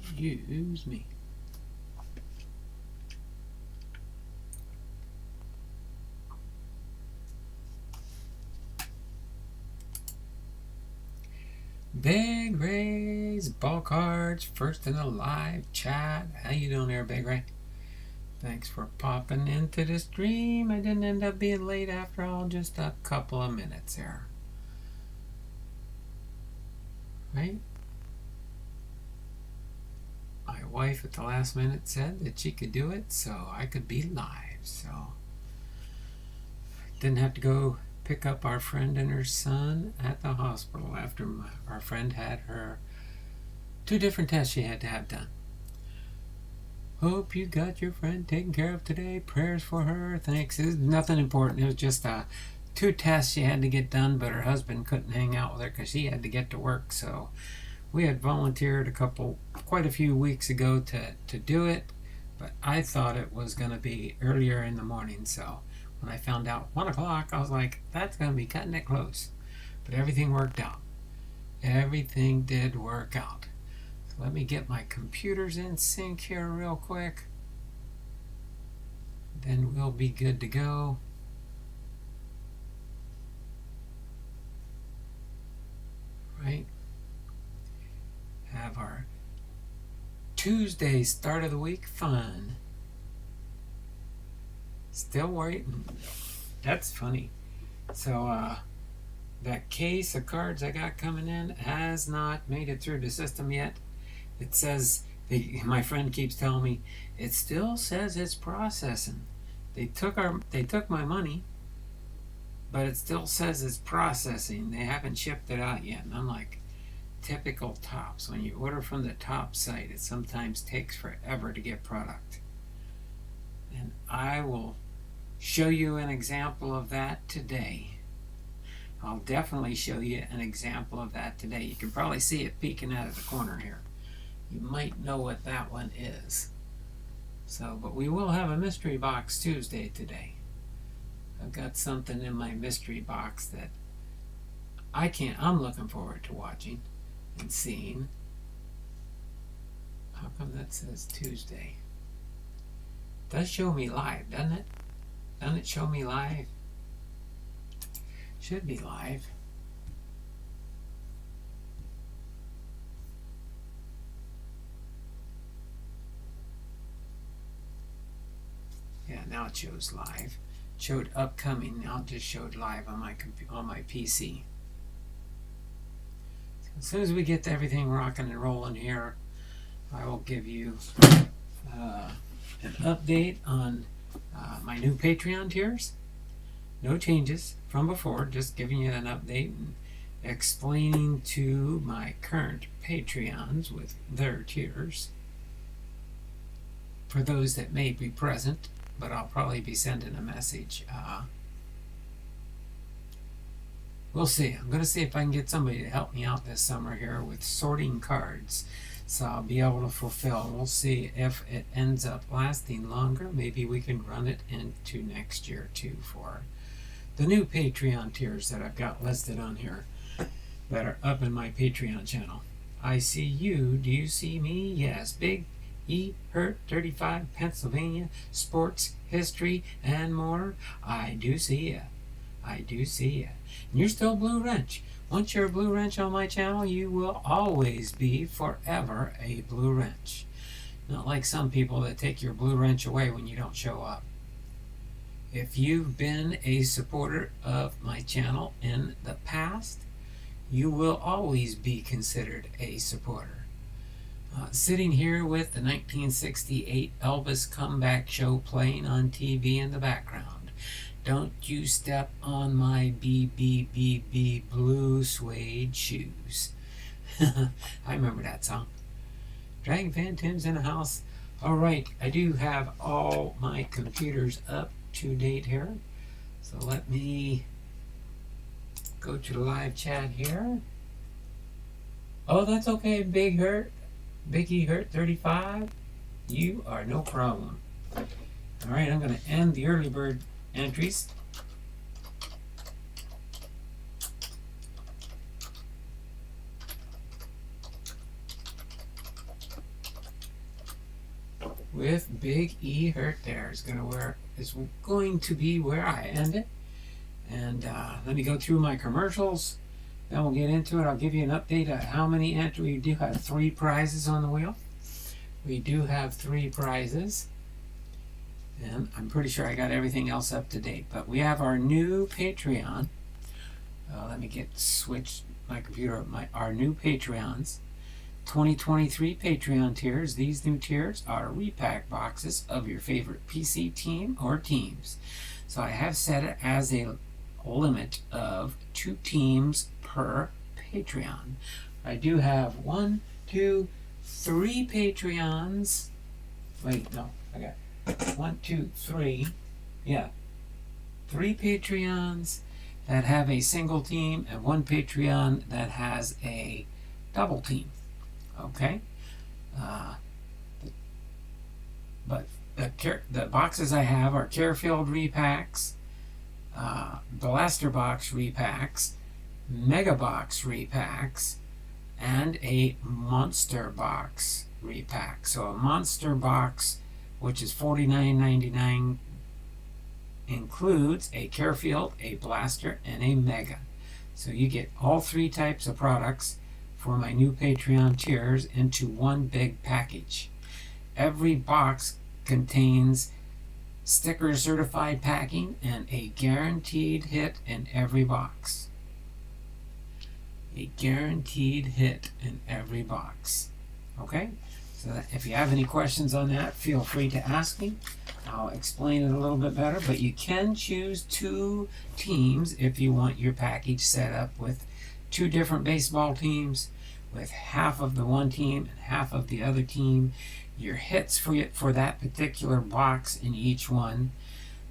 Excuse me. Big Ray's Ball Cards, first in the live chat. How you doing there, Big Ray? Thanks for popping into the stream. I didn't end up being late after all, just a couple of minutes there. Right? My wife at the last minute said that she could do it, so I could be live. So didn't have to go pick up our friend and her son at the hospital after our friend had her 2 different tests she had to have done. Hope you got your friend taken care of today. Prayers for her. Thanks. It was nothing important. It was just 2 tests she had to get done, but her husband couldn't hang out with her because she had to get to work. So we had volunteered quite a few weeks ago to do it, but I thought it was going to be earlier in the morning. So when I found out 1 o'clock, I was like, that's going to be cutting it close. But everything worked out. Everything did work out. Let me get my computers in sync here real quick. Then we'll be good to go. Right? Have our Tuesday start of the week fun. Still waiting. That's funny. So, that case of cards I got coming in has not made it through the system yet. It says, my friend keeps telling me, it still says it's processing. They took my money, but it still says it's processing. They haven't shipped it out yet. And I'm like, typical Tops. When you order from the Top site, it sometimes takes forever to get product. And I will show you an example of that today. I'll definitely show you an example of that today. You can probably see it peeking out of the corner here. You might know what that one is. So, but we will have a mystery box Tuesday today. I've got something in my mystery box that I'm looking forward to watching and seeing. How come that says Tuesday? It does show me live, doesn't it? Doesn't it show me live? Should be live. Yeah, now it shows live. It showed upcoming. Now it just showed live on my PC. So as soon as we get everything rocking and rolling here, I will give you an update on my new Patreon tiers. No changes from before, just giving you an update and explaining to my current Patreons with their tiers. For those that may be present, but I'll probably be sending a message. We'll see. I'm going to see if I can get somebody to help me out this summer here with sorting cards. So I'll be able to fulfill. We'll see if it ends up lasting longer. Maybe we can run it into next year too for the new Patreon tiers that I've got listed on here that are up in my Patreon channel. I see you. Do you see me? Yes. Big E. Hurt 35, Pennsylvania. Sports, history, and more. I do see ya. I do see ya. And you're still Blue Wrench. Once you're a Blue Wrench on my channel, you will always be forever a Blue Wrench. Not like some people that take your Blue Wrench away when you don't show up. If you've been a supporter of my channel in the past, you will always be considered a supporter. Sitting here with the 1968 Elvis comeback show playing on TV in the background. Don't you step on my BBBB blue suede shoes. I remember that song. Dragon Fan Tim's in the house. Alright, I do have all my computers up to date here. So let me go to the live chat here. Oh, that's okay, Big E Hurt 35. You are no problem. Alright, I'm going to end the early bird entries. with Big E Hurt there is going to be where I end it. And let me go through my commercials. Then we'll get into it. I'll give you an update on how many entries. We do have 3 prizes on the wheel. We do have 3 prizes. And I'm pretty sure I got everything else up to date. But we have our new Patreon. Let me switch my computer. Our new Patreons. 2023 Patreon tiers. These new tiers are repack boxes of your favorite PC team or teams. So I have set it as a limit of 2 teams per Patreon. I do have 1, 2, 3 Patreons. Wait, no, I got 1, 2, 3. Yeah, 3 Patreons that have a single team and 1 Patreon that has a double team. Okay, but the boxes I have are Carefield repacks, Blaster Box repacks, Mega Box repacks, and a Monster Box repack. So a Monster Box, which is $49.99, includes a Carefield, a Blaster, and a Mega. So you get all 3 types of products for my new Patreon tiers into one big package. Every box contains sticker certified packing and a guaranteed hit in every box. A guaranteed hit in every box. Okay? So if you have any questions on that, feel free to ask me. I'll explain it a little bit better, but you can choose 2 teams if you want your package set up with 2 different baseball teams, with half of the one team and half of the other team. Your hits for that particular box in each one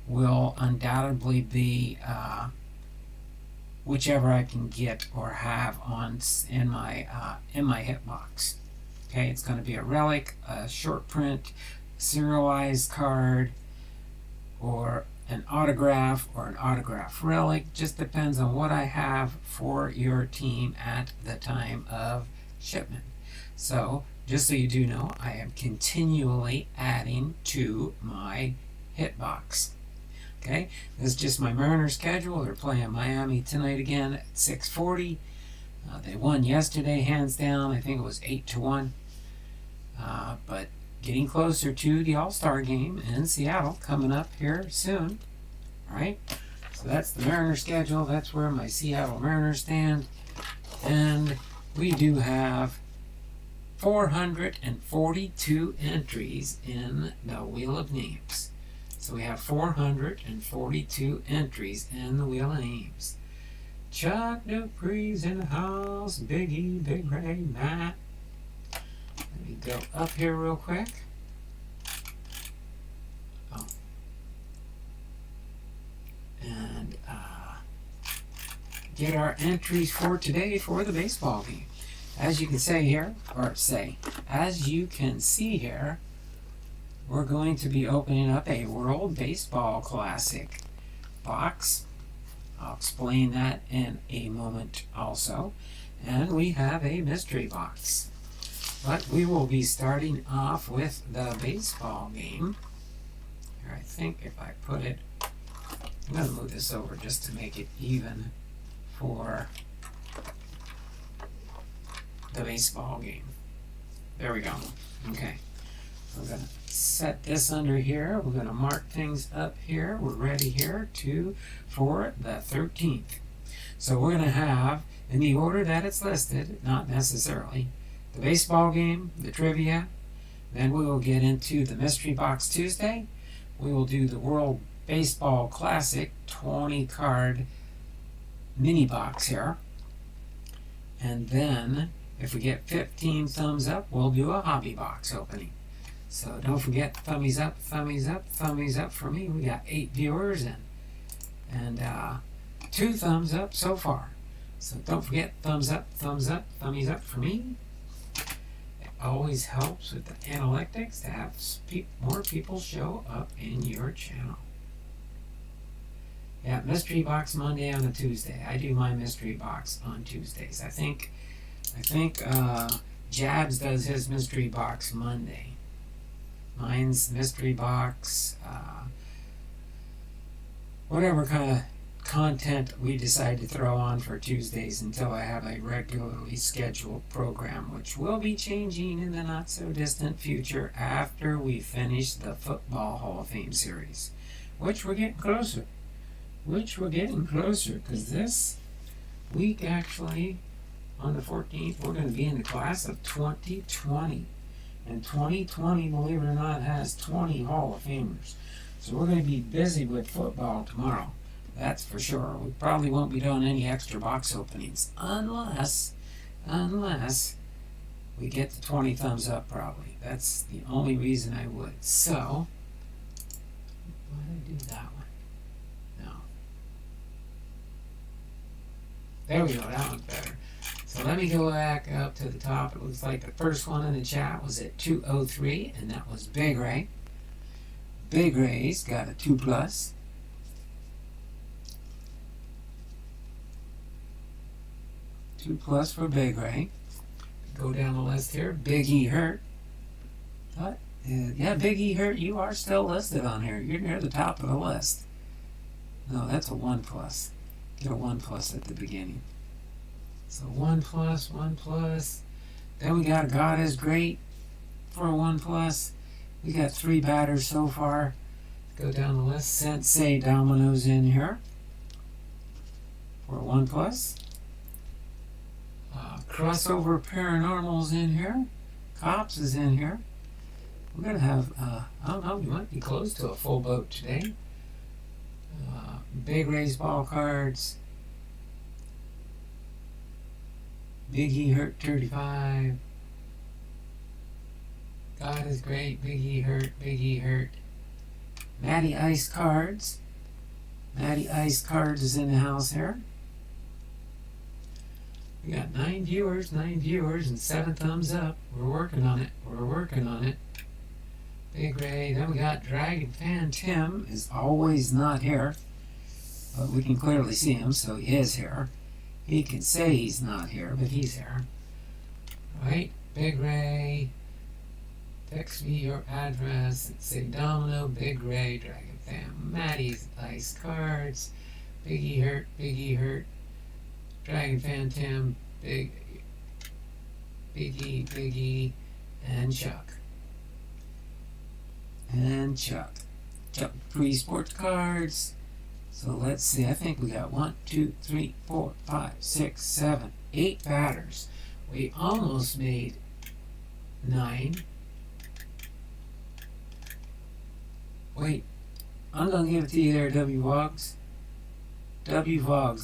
will undoubtedly be whichever I can get or have in my hit box. Okay, it's going to be a relic, a short print, serialized card, or an autograph relic. Just depends on what I have for your team at the time of shipment. So just so you do know, I am continually adding to my hit box. Okay, this is just my Mariners schedule. They're playing Miami tonight again at 6:40. They won yesterday hands down. I think it was 8-1. But getting closer to the All-Star game in Seattle coming up here soon. All right, so that's the Mariners schedule. That's where my Seattle Mariners stand. And we do have 442 entries in the Wheel of Names. So we have 442 entries in the Wheel of Names. Chuck Dupree's in the house. Biggie, Big Ray, Matt. Let me go up here real quick. Oh. And get our entries for today for the baseball game. As you can see here, we're going to be opening up a World Baseball Classic box. I'll explain that in a moment also. And we have a mystery box. But we will be starting off with the baseball game. Here, I think if I put it, I'm going to move this over just to make it even for the baseball game. There we go. Okay. We're going to set this under here. We're going to mark things up here. We're ready here for the 13th. So we're going to have, in the order that it's listed, not necessarily, the baseball game, the trivia, then we will get into the Mystery Box Tuesday. We will do the World Baseball Classic 20 card mini box here. And then, if we get 15 thumbs up, we'll do a hobby box opening. So don't forget, thummies up, thummies up, thummies up for me. We got 8 viewers and 2 thumbs up so far. So don't forget, thumbs up, thummies up for me. It always helps with the analytics to have more people show up in your channel. Yeah, mystery box Monday on a Tuesday. I do my mystery box on Tuesdays. I think Jabs does his mystery box Monday Mine's mystery box, whatever kind of content we decide to throw on for Tuesdays until I have a regularly scheduled program, which will be changing in the not so distant future after we finish the Football Hall of Fame series, which we're getting closer. Because this week, actually, on the 14th, we're going to be in the class of 2020. And 2020, believe it or not, has 20 Hall of Famers. So we're going to be busy with football tomorrow. That's for sure. We probably won't be doing any extra box openings unless we get to 20 thumbs up, probably. That's the only reason I would. So, why did I do that one? No. There we go. That one's better. So let me go back up to the top. It looks like the first one in the chat was at 203, and that was Big Ray. Big Ray's got a 2+. +2 for Big Ray. Go down the list here. Big E Hurt. What? Yeah, Big E Hurt, you are still listed on here. You're near the top of the list. No, that's a 1+. Get a 1+ at the beginning. So 1+. Then we got God is Great for a 1+. We got 3 batters so far. Go down the list. Sensei Domino's in here for a 1+. Crossover Paranormal's in here. Cops is in here. We're going to have, I don't know, we might be close to a full boat today. Big BaseBall cards. Big E Hurt 35. God is Great. Big E Hurt. Matty Ice cards. Matty Ice cards is in the house here. We got 9 viewers, and 7 thumbs up. We're working on it. Big Ray. Then we got Dragon Fan Tim is always not here, but we can clearly see him, so he is here. He can say he's not here, but he's here. Right? Big Ray. Text me your address and say Domino, Big Ray, Dragon Fan, Matty's Ice cards, Big E Hurt. Dragon Fan Tim, Big E, and Chuck. Chuck pre-sports cards. So let's see, I think we got 1, 2, 3, 4, 5, 6, 7, 8 batters. We almost made 9. Wait, I'm going to give it to you there, W. Vogs.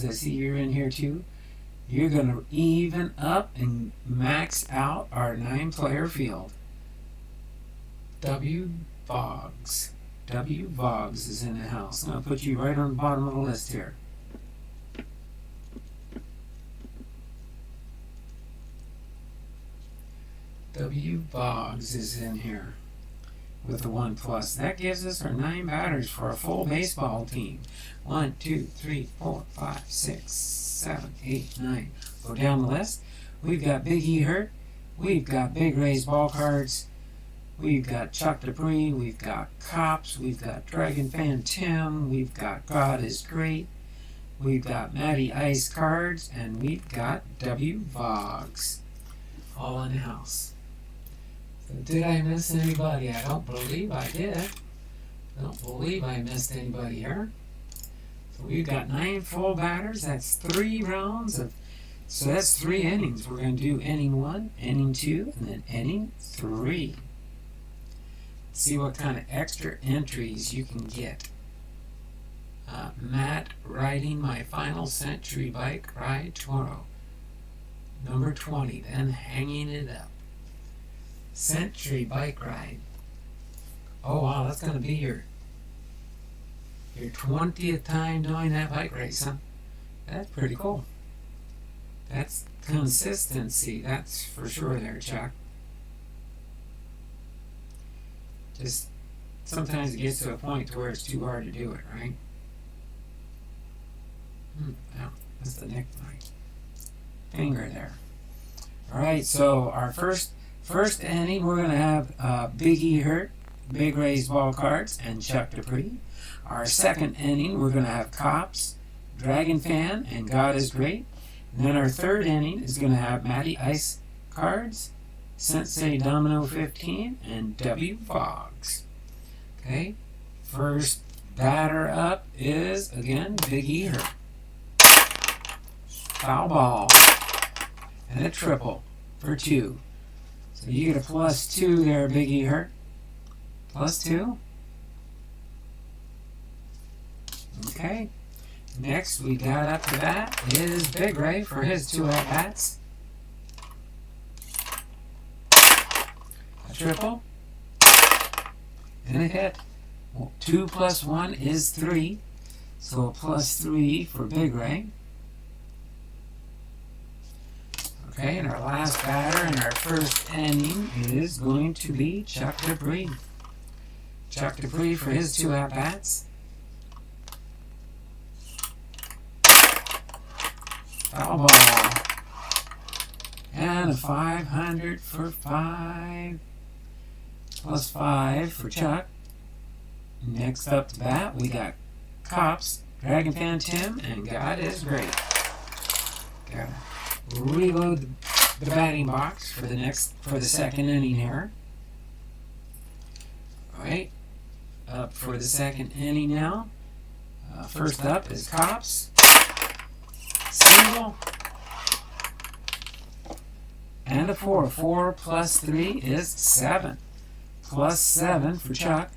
I see you're in here too. You're going to even up and max out our 9-player field. W. Vogs is in the house. I'm going to put you right on the bottom of the list here. W. Vogs is in here with the 1+. That gives us our 9 batters for a full baseball team. 1, 2, 3, 4, 5, 6, 7, 8, 9. Go down the list. We've got Big E Hurt. We've got Big Ray's ball cards. We've got Chuck Dupree. We've got Cops. We've got Dragon Fan Tim. We've got God is Great. We've got Matty Ice cards. And we've got W. Vogs. All in the house. So did I miss anybody? I don't believe I did. I don't believe I missed anybody here. So we've got 9 full batters. That's 3 rounds of, so that's 3 innings. We're going to do inning 1, inning 2, and then inning 3. Let's see what kind of extra entries you can get. Matt riding my final century bike ride tomorrow. Number 20, then hanging it up. Century bike ride. Oh wow, that's going to be your 20th time doing that bike race, huh? That's pretty cool. That's consistency, that's for sure there, Chuck. Just sometimes it gets to a point to where it's too hard to do it, right? Wow, that's the nick my finger there. Alright, so our first inning we're going to have Big E Hurt Big Raised Ball cards and Chuck Dupree. Our second inning, we're going to have Cops, Dragon Fan, and God is Great. And then our third inning is going to have Matty Ice cards, Sensei Domino 15, and W Fogs. Okay, first batter up is, again, Big Eater. Foul ball. And a triple for 2. So you get a +2 there, Big Eater. +2. Okay. Next we got up to bat is Big Ray for his 2 at-bats. A triple. And a hit. 2 + 1 is 3. So a +3 for Big Ray. Okay, and our last batter in our first inning is going to be Chuck Dupree. Chuck Dupree for his 2 at-bats. Foul ball. And a 500 for 5. +5 for Chuck. Next up to bat, we got Cops, Dragon Fan Tim, and God is Great. Gotta reload the batting box for the second inning here. Alright, up for the second inning now. First up is Cops. Single. And a 4. 4 + 3 is 7. +7 for Chuck.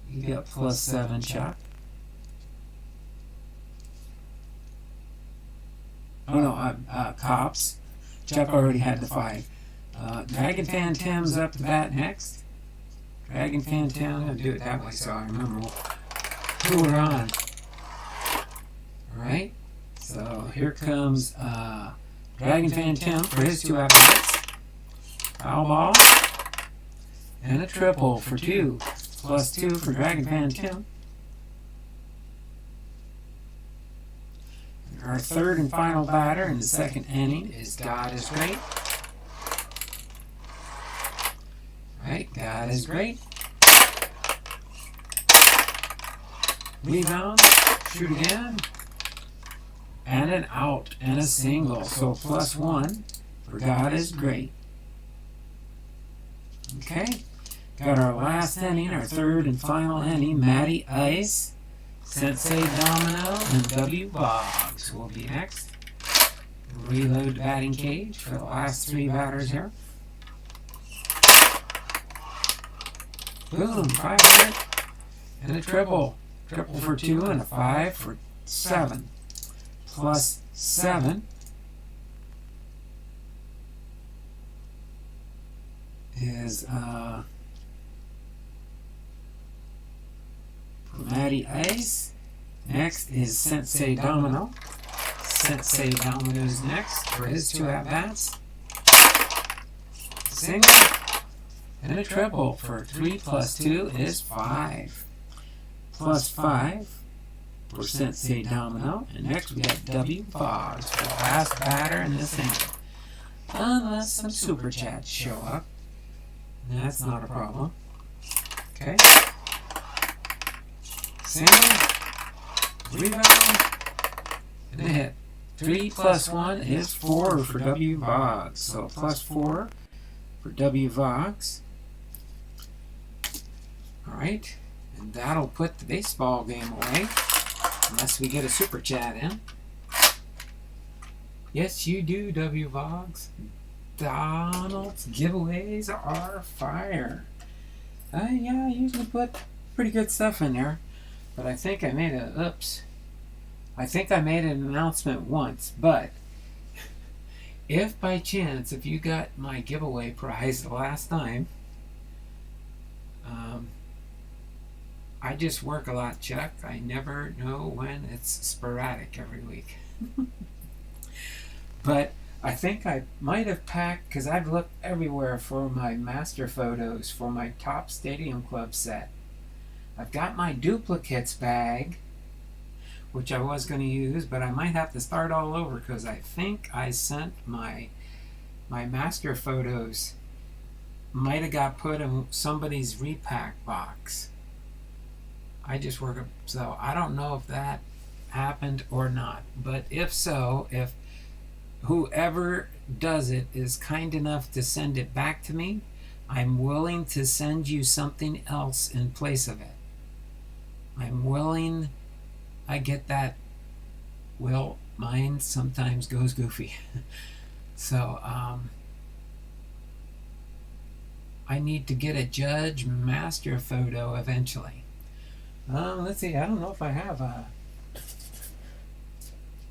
You get +7, Chuck. Oh no, Cops. Chuck already had the 5. Dragon Fan Tim's up to bat next. Dragon Fan Tim, I'm going to do it that way so I remember who we're on. Alright, so here comes Dragon Fan Tim for his 2 at-bats. Foul ball. And a triple for 2. +2 for Dragon Fan Tim. Our third and final batter in the second inning is God is Great. Right, God is Great. Rebound, shoot again, and an out and a single. So +1 for God is Great. Okay, got our last inning, our third and final inning. Matty Ice, Sensei Domino, and W Boggs will be next. Reload batting cage for the last 3 batters here. Boom, 500 and a triple. Triple for 2 and a 5 for 7. +7 is for Matty Ice. Next is Sensei Domino. Sensei Domino's next for his 2 at-bats. Single and a triple for 3 + 2 is 5. +5 for Sensei Domino. And next we got W Fogs for the last batter in this inning. Unless some super chats show up. That's not a problem. Okay. Single, rebound, and a hit. 3 + 1 is 4 for W Vox. So +4 for W Vox. Alright, and that'll put the baseball game away. Unless we get a super chat in. Yes, you do, W Vox. Donald's giveaways are fire. Yeah, I usually put pretty good stuff in there. But I think I made I think I made an announcement once, but if by chance, if you got my giveaway prize the last time, I just work a lot, Chuck. I never know when. It's sporadic every week. But I think I might have packed, because I've looked everywhere for my master photos for my Top Stadium Club set. I've got my duplicates bag, which I was going to use, but I might have to start all over because I think I sent my master photos might have got put in somebody's repack box. I just work up, so I don't know if that happened or not. But if so, if whoever does it is kind enough to send it back to me, I'm willing to send you something else in place of it. I'm willing. I get that. Well, mine sometimes goes goofy. So, I need to get a Judge master photo eventually. Let's see. I don't know if I have a.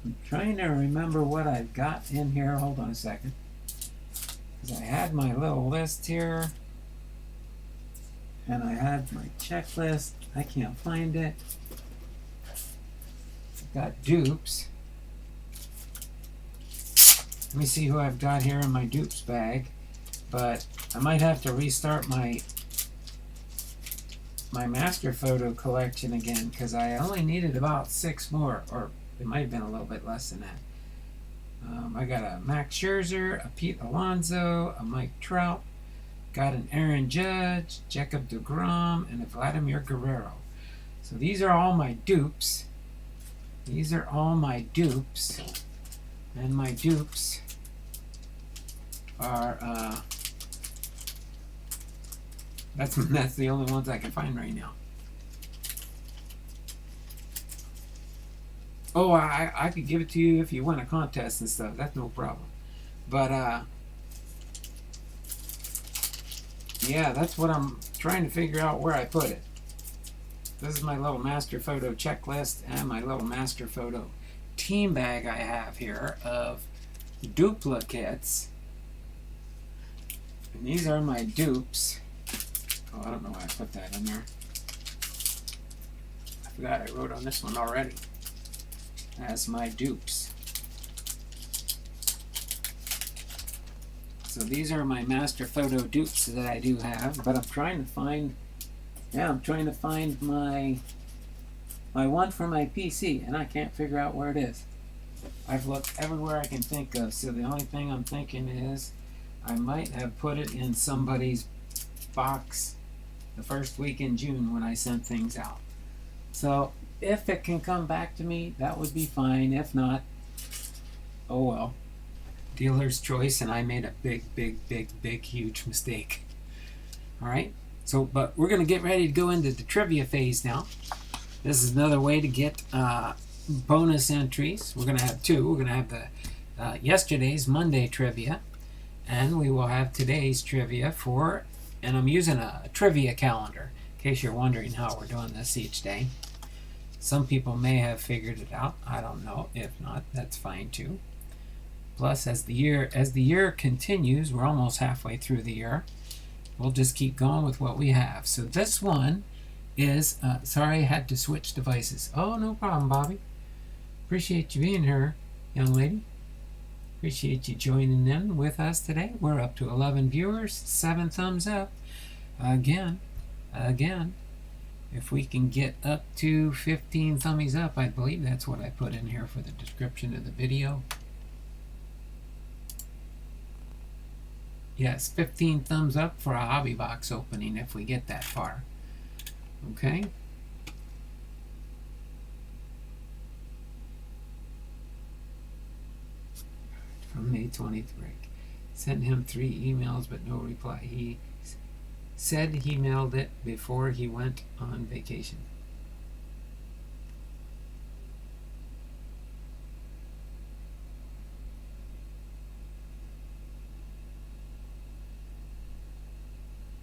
I'm trying to remember what I've got in here. Hold on a second. Because I had my little list here. And I had my checklist. I can't find it. I've got dupes. Let me see who I've got here in my dupes bag. But I might have to restart my master photo collection again, because I only needed about 6 more, or it might have been a little bit less than that. I got a Max Scherzer, a Pete Alonso, a Mike Trout, got an Aaron Judge, Jacob deGrom, and a Vladimir Guerrero. So these are all my dupes. These are all my dupes. And my dupes are, that's the only ones I can find right now. Oh, I could give it to you if you win a contest and stuff. That's no problem. But, yeah, that's what I'm trying to figure out where I put it. This is my little master photo checklist and my little master photo team bag I have here of duplicates. And these are my dupes. Oh, I don't know why I put that in there. I forgot I wrote on this one already. As my dupes. So these are my master photo dupes that I do have, but I'm trying to find, my one for my PC, and I can't figure out where it is. I've looked everywhere I can think of, so the only thing I'm thinking is I might have put it in somebody's box the first week in June when I sent things out. So if it can come back to me, that would be fine. If not, oh well. Dealer's choice, and I made a big, huge mistake. Alright, so, but we're going to get ready to go into the trivia phase now. This is another way to get bonus entries. We're going to have 2. We're going to have the yesterday's Monday trivia, and we will have today's trivia for, and I'm using a trivia calendar, in case you're wondering how we're doing this each day. Some people may have figured it out. I don't know. If not, that's fine too. Plus, as the year continues, we're almost halfway through the year. We'll just keep going with what we have. So this one is, sorry I had to switch devices. Oh, no problem, Bobby. Appreciate you being here, young lady. Appreciate you joining in with us today. We're up to 11 viewers, 7 thumbs up. Again, if we can get up to 15 thummies up, I believe that's what I put in here for the description of the video. Yes, 15 thumbs up for a hobby box opening if we get that far. Okay. From May 20th break. Sent him 3 emails but no reply. He said he mailed it before he went on vacation.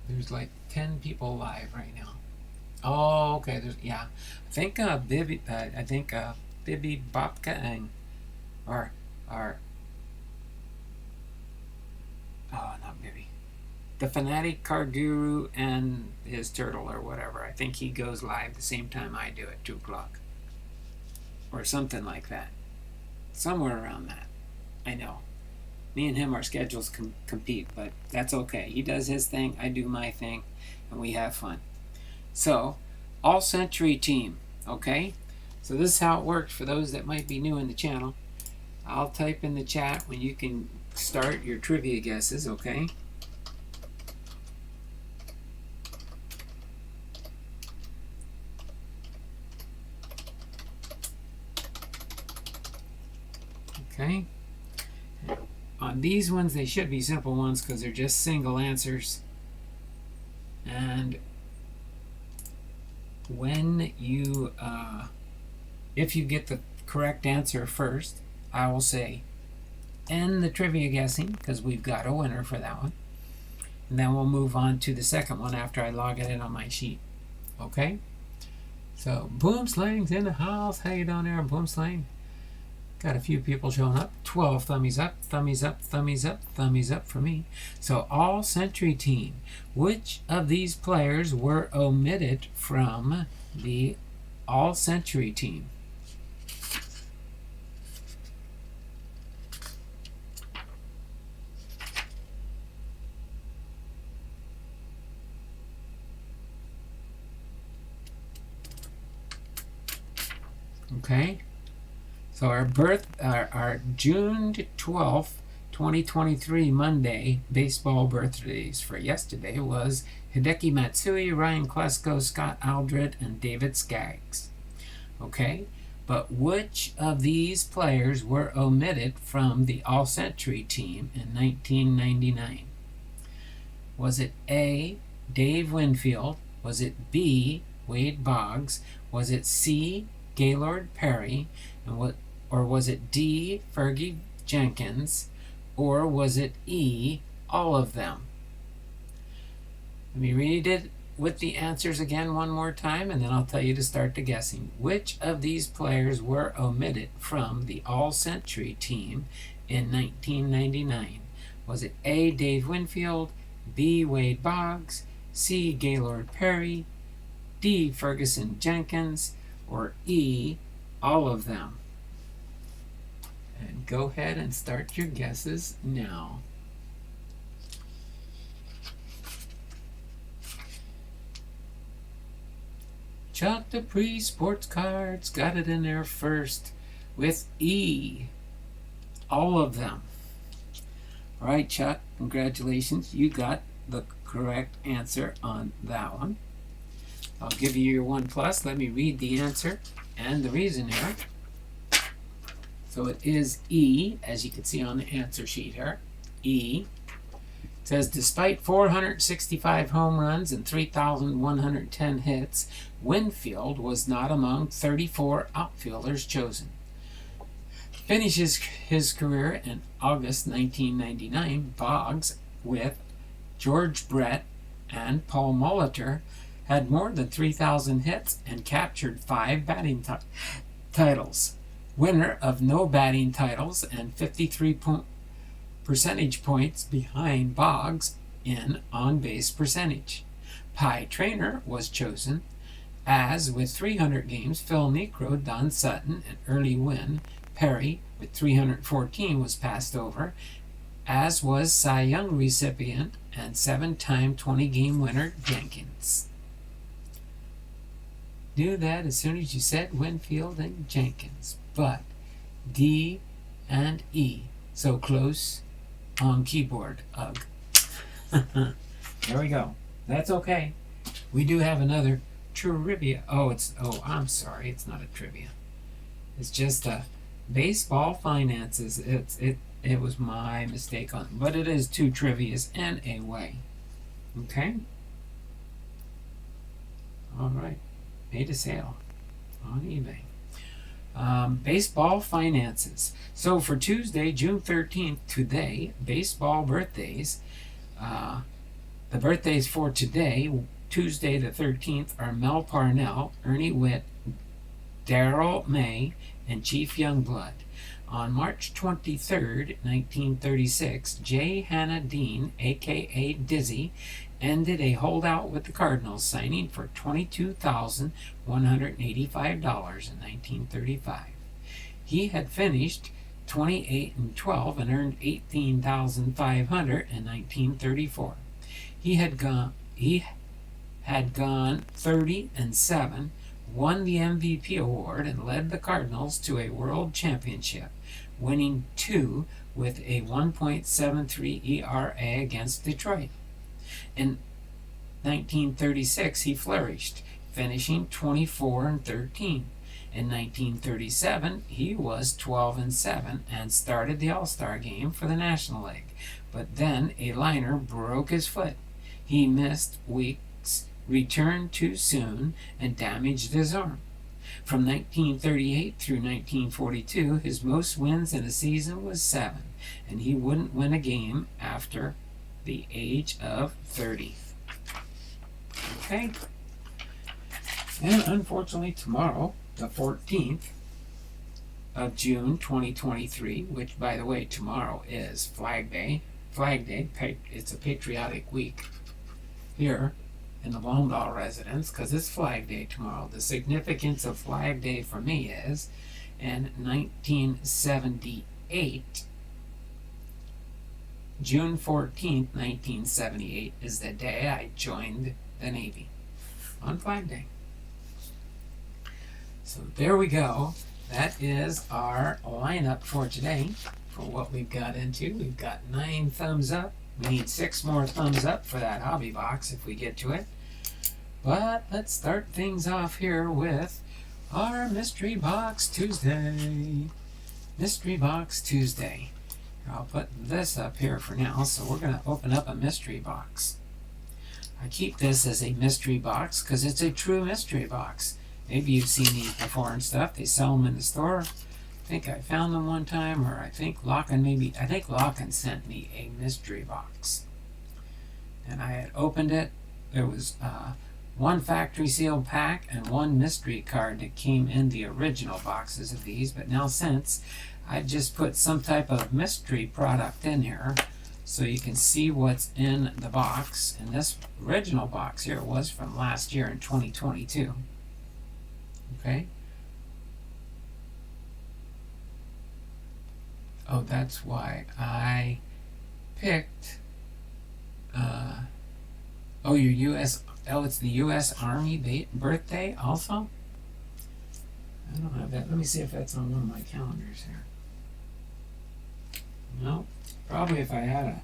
There's like 10 people live right now. Oh, okay. I think Bibi Bobka and not Bibi. The Fanatic Card Guru and his turtle or whatever. I think he goes live the same time I do at 2 o'clock. Or something like that. Somewhere around that. I know. Me and him, our schedules compete, but that's okay. He does his thing, I do my thing, and we have fun. So, All Century Team, okay? So this is how it works for those that might be new in the channel. I'll type in the chat when you can start your trivia guesses, okay? these ones, they should be simple ones because they're just single answers. And when you, if you get the correct answer first, I will say end the trivia guessing because we've got a winner for that one. And then we'll move on to the second one after I log it in on my sheet. Okay? So, Boomslang's in the house. How you doing there, Boomslang? Got a few people showing up. 12 thummies up, thummies up, thummies up, thummies up for me. So, all-century team. Which of these players were omitted from the all-century team? Okay, so our June 12th, 2023 Monday baseball birthdays for yesterday was Hideki Matsui, Ryan Klesko, Scott Aldred, and David Skaggs. Okay, but which of these players were omitted from the all-century team in 1999? Was it A, Dave Winfield? Was it B, Wade Boggs? Was it C, Gaylord Perry, or was it D, Fergie Jenkins, or was it E, all of them? Let me read it with the answers again one more time, and then I'll tell you to start the guessing. Which of these players were omitted from the all-century team in 1999? Was it A, Dave Winfield, B, Wade Boggs, C, Gaylord Perry, D, Ferguson Jenkins, or E, all of them? And go ahead and start your guesses now. Chuck Dupree Sports Cards got it in there first with E, all of them. All right, Chuck, congratulations. You got the correct answer on that one. I'll give you your 1+. Let me read the answer and the reason here. So it is E, as you can see on the answer sheet here. E. It says, despite 465 home runs and 3,110 hits, Winfield was not among 34 outfielders chosen. Finishes his career in August 1999, Boggs, with George Brett and Paul Molitor, had more than 3,000 hits and captured 5 batting titles. Winner of no batting titles and 53 percentage points behind Boggs in on-base percentage. Pie Traynor was chosen, as with 300 games, Phil Niekro, Don Sutton, and Early Wynn. Perry, with 314, was passed over, as was Cy Young recipient and 7-time 20-game winner Jenkins. Knew that as soon as you said Winfield and Jenkins, but D and E, so close on keyboard. Ugh. There we go. That's okay. We do have another trivia. I'm sorry, it's not a trivia. It's just a baseball finances. It was my mistake on, but it is 2 trivias in a way. Okay. All right. Made a sale on eBay. Baseball finances. So for Tuesday, June 13th, today, baseball birthdays. The birthdays for today, Tuesday the 13th, are Mel Parnell, Ernie Witt, Darrell May, and Chief Youngblood. On March 23rd, 1936, J. Hannah Dean, a.k.a. Dizzy, ended a holdout with the Cardinals, signing for $22,185 in 1935. He had finished 28-12 and earned $18,500 in 1934. He had gone 30-7, won the MVP award, and led the Cardinals to a world championship, winning 2 with a 1.73 ERA against Detroit. In 1936, he flourished, finishing 24-13. In 1937, he was 12-7 and started the All-Star game for the National League. But then a liner broke his foot. He missed weeks, returned too soon, and damaged his arm. From 1938 through 1942, his most wins in a season was 7, and he wouldn't win a game after the age of 30. Okay? And unfortunately, tomorrow, the 14th of June 2023, which, by the way, tomorrow is Flag Day. It's a patriotic week here in the Lombard residence because it's Flag Day tomorrow. The significance of Flag Day for me is in 1978, June 14th, 1978 is the day I joined the Navy on Flag Day. So there we go. That is our lineup for today for what we've got into. We've got 9 thumbs up. We need 6 more thumbs up for that hobby box if we get to it. But let's start things off here with our Mystery Box Tuesday. Mystery Box Tuesday. I'll put this up here for now. So we're going to open up a mystery box. I keep this as a mystery box because it's a true mystery box. Maybe you've seen these before and stuff. They sell them in the store. I think I found them one time, or I think Locken sent me a mystery box. And I had opened it. There was 1 factory sealed pack and 1 mystery card that came in the original boxes of these. But now since I've just put some type of mystery product in here so you can see what's in the box. And this original box here was from last year in 2022. Okay. Oh, that's why I picked, your U.S., it's the U.S. Army birthday also? I don't have that. Let me see if that's on one of my calendars here. No, probably if I had a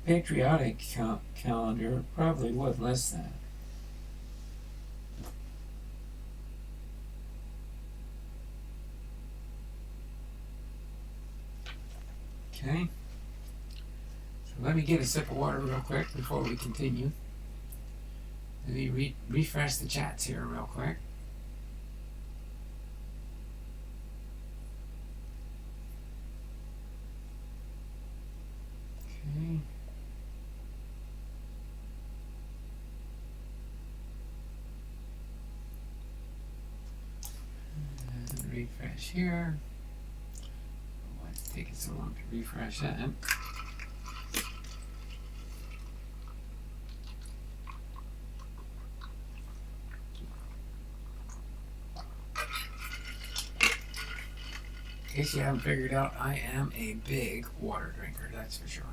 patriotic calendar, it probably would list that. Okay, so let me get a sip of water real quick before we continue. Let me refresh the chats here real quick. Okay. And refresh here. Taking so long to refresh that. In case you haven't figured out, I am a big water drinker, that's for sure.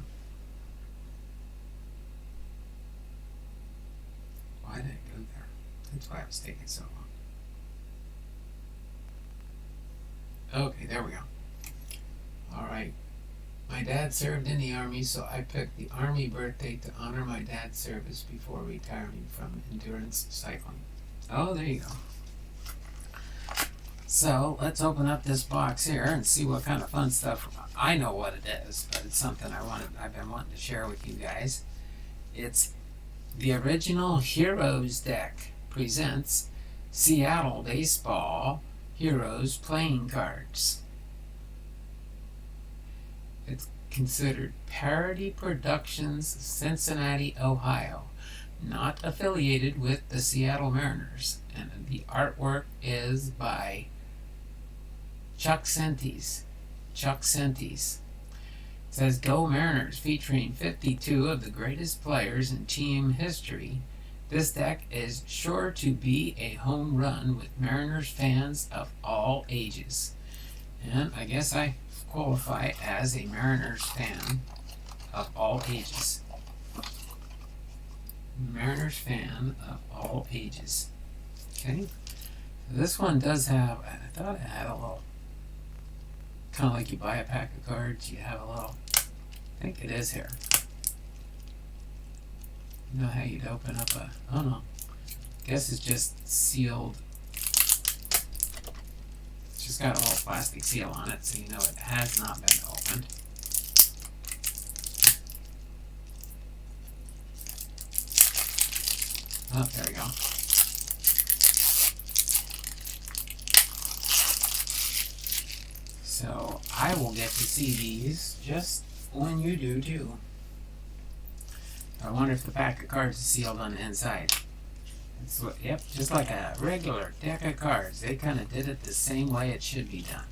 Why did I go there? That's why it was taking so long. Okay, there we go. Alright, my dad served in the Army, so I picked the Army birthday to honor my dad's service before retiring from endurance cycling. Oh, there you go. So, let's open up this box here and see what kind of fun stuff. I know what it is, but it's something I've been wanting to share with you guys. It's the original Heroes deck presents Seattle Baseball Heroes playing cards. It's considered Parody Productions, Cincinnati, Ohio, not affiliated with the Seattle Mariners. And the artwork is by Chuck Sentes. It says, "Go Mariners," featuring 52 of the greatest players in team history. This deck is sure to be a home run with Mariners fans of all ages. And I guess I qualify as a Mariners fan of all ages. Mariners fan of all ages. Okay. This one does have, I thought it had a little, kind of like you buy a pack of cards, you have a little, I think it is here. You know how you'd open up a, oh no, I guess it's just sealed got a little plastic seal on it, so you know it has not been opened. Oh, there we go. So I will get to see these just when you do too. I wonder if the pack of cards is sealed on the inside. It's, yep, just like a regular deck of cards. They kind of did it the same way it should be done.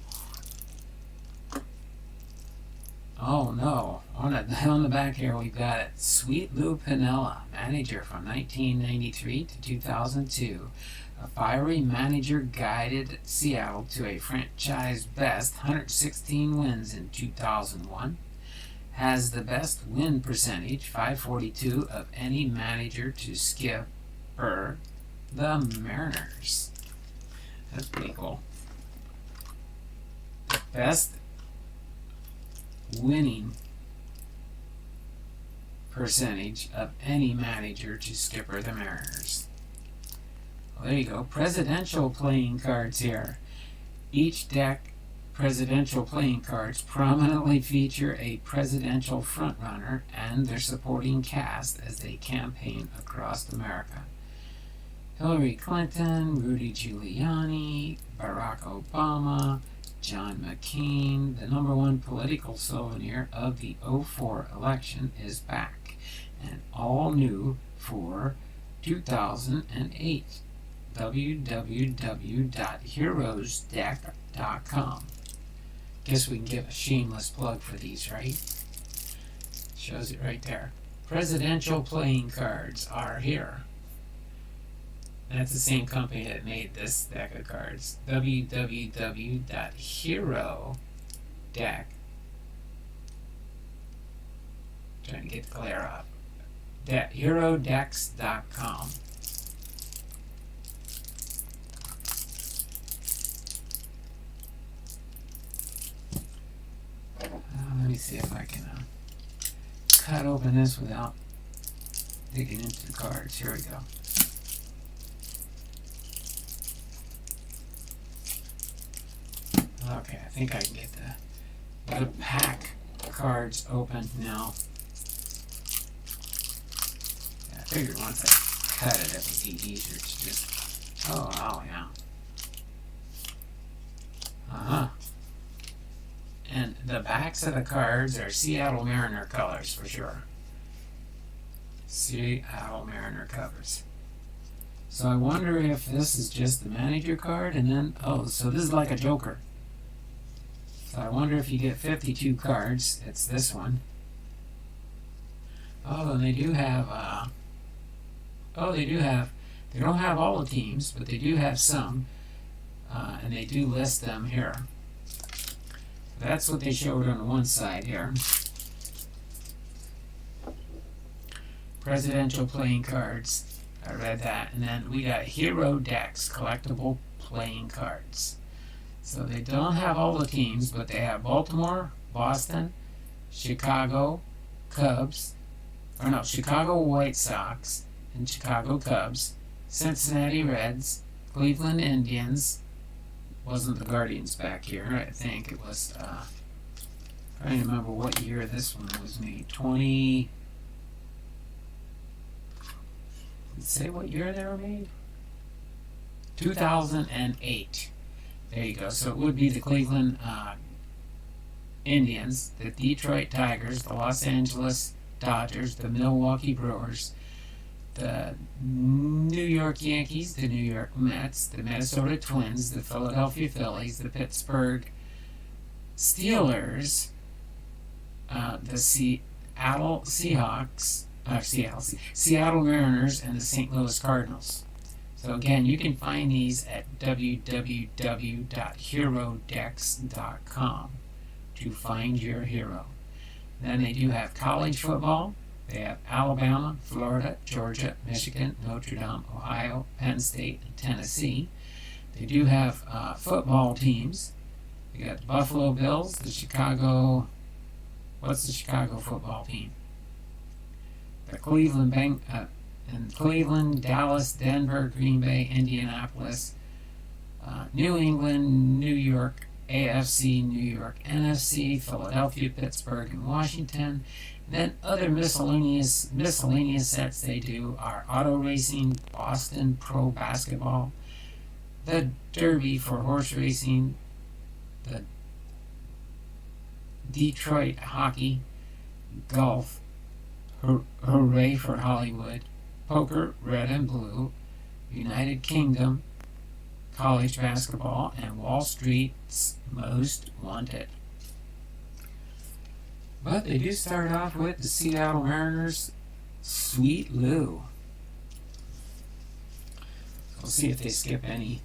Oh no, on the back here we've got it. Sweet Lou Piniella, manager from 1993 to 2002. A fiery manager guided Seattle to a franchise best 116 wins in 2001. Has the best win percentage, 542, of any manager to skipper the Mariners. That's pretty cool. Best winning percentage of any manager to skipper the Mariners. Well, there you go. Presidential playing cards here. Each deck presidential playing cards prominently feature a presidential frontrunner and their supporting cast as they campaign across America. Hillary Clinton, Rudy Giuliani, Barack Obama, John McCain. The #1 political souvenir of the 2004 election is back and all new for 2008. www.heroesdeck.com. Guess we can give a shameless plug for these, right? Shows it right there. Presidential playing cards are here. That's the same company that made this deck of cards. www.herodeck. Trying to get the glare up. Herodecks.com. Let me see if I can cut open this without digging into the cards. Here we go. Okay, I think I can get the pack cards open now. Yeah, I figured once I cut it, it would be easier to just... Oh, yeah. Uh-huh. And the backs of the cards are Seattle Mariner colors for sure. Seattle Mariner covers. So I wonder if this is just the manager card and then, oh, so this is like a joker. So I wonder if you get 52 cards, it's this one. Oh, and they do have, they don't have all the teams, but they do have some. And they do list them here. That's what they showed on one side here. Presidential playing cards. I read that. And then we got Hero Decks, collectible playing cards. So they don't have all the teams, but they have Baltimore, Boston, Chicago Cubs, Chicago White Sox and Chicago Cubs, Cincinnati Reds, Cleveland Indians. Wasn't the Guardians back here? I think it was. Trying to remember what year this one was made. 20. Did it say what year they were made? 2008. There you go. So it would be the Cleveland Indians, the Detroit Tigers, the Los Angeles Dodgers, the Milwaukee Brewers, the New York Yankees, the New York Mets, the Minnesota Twins, the Philadelphia Phillies, the Pittsburgh Steelers, the Seattle Seahawks, Seattle Mariners, and the St. Louis Cardinals. So again, you can find these at www.herodecks.com to find your hero. Then they do have college football. They have Alabama, Florida, Georgia, Michigan, Notre Dame, Ohio, Penn State, and Tennessee. They do have football teams. You got the Buffalo Bills, the Chicago... What's the Chicago football team? The Cleveland, Dallas, Denver, Green Bay, Indianapolis, New England, New York, AFC, New York, NFC, Philadelphia, Pittsburgh, and Washington. Then other miscellaneous sets they do are auto racing, Boston Pro Basketball, the Derby for horse racing, the Detroit Hockey, Golf, Hooray for Hollywood, Poker, Red and Blue, United Kingdom, College Basketball, and Wall Street's Most Wanted. But they do start off with the Seattle Mariners, Sweet Lou. We'll see if they skip any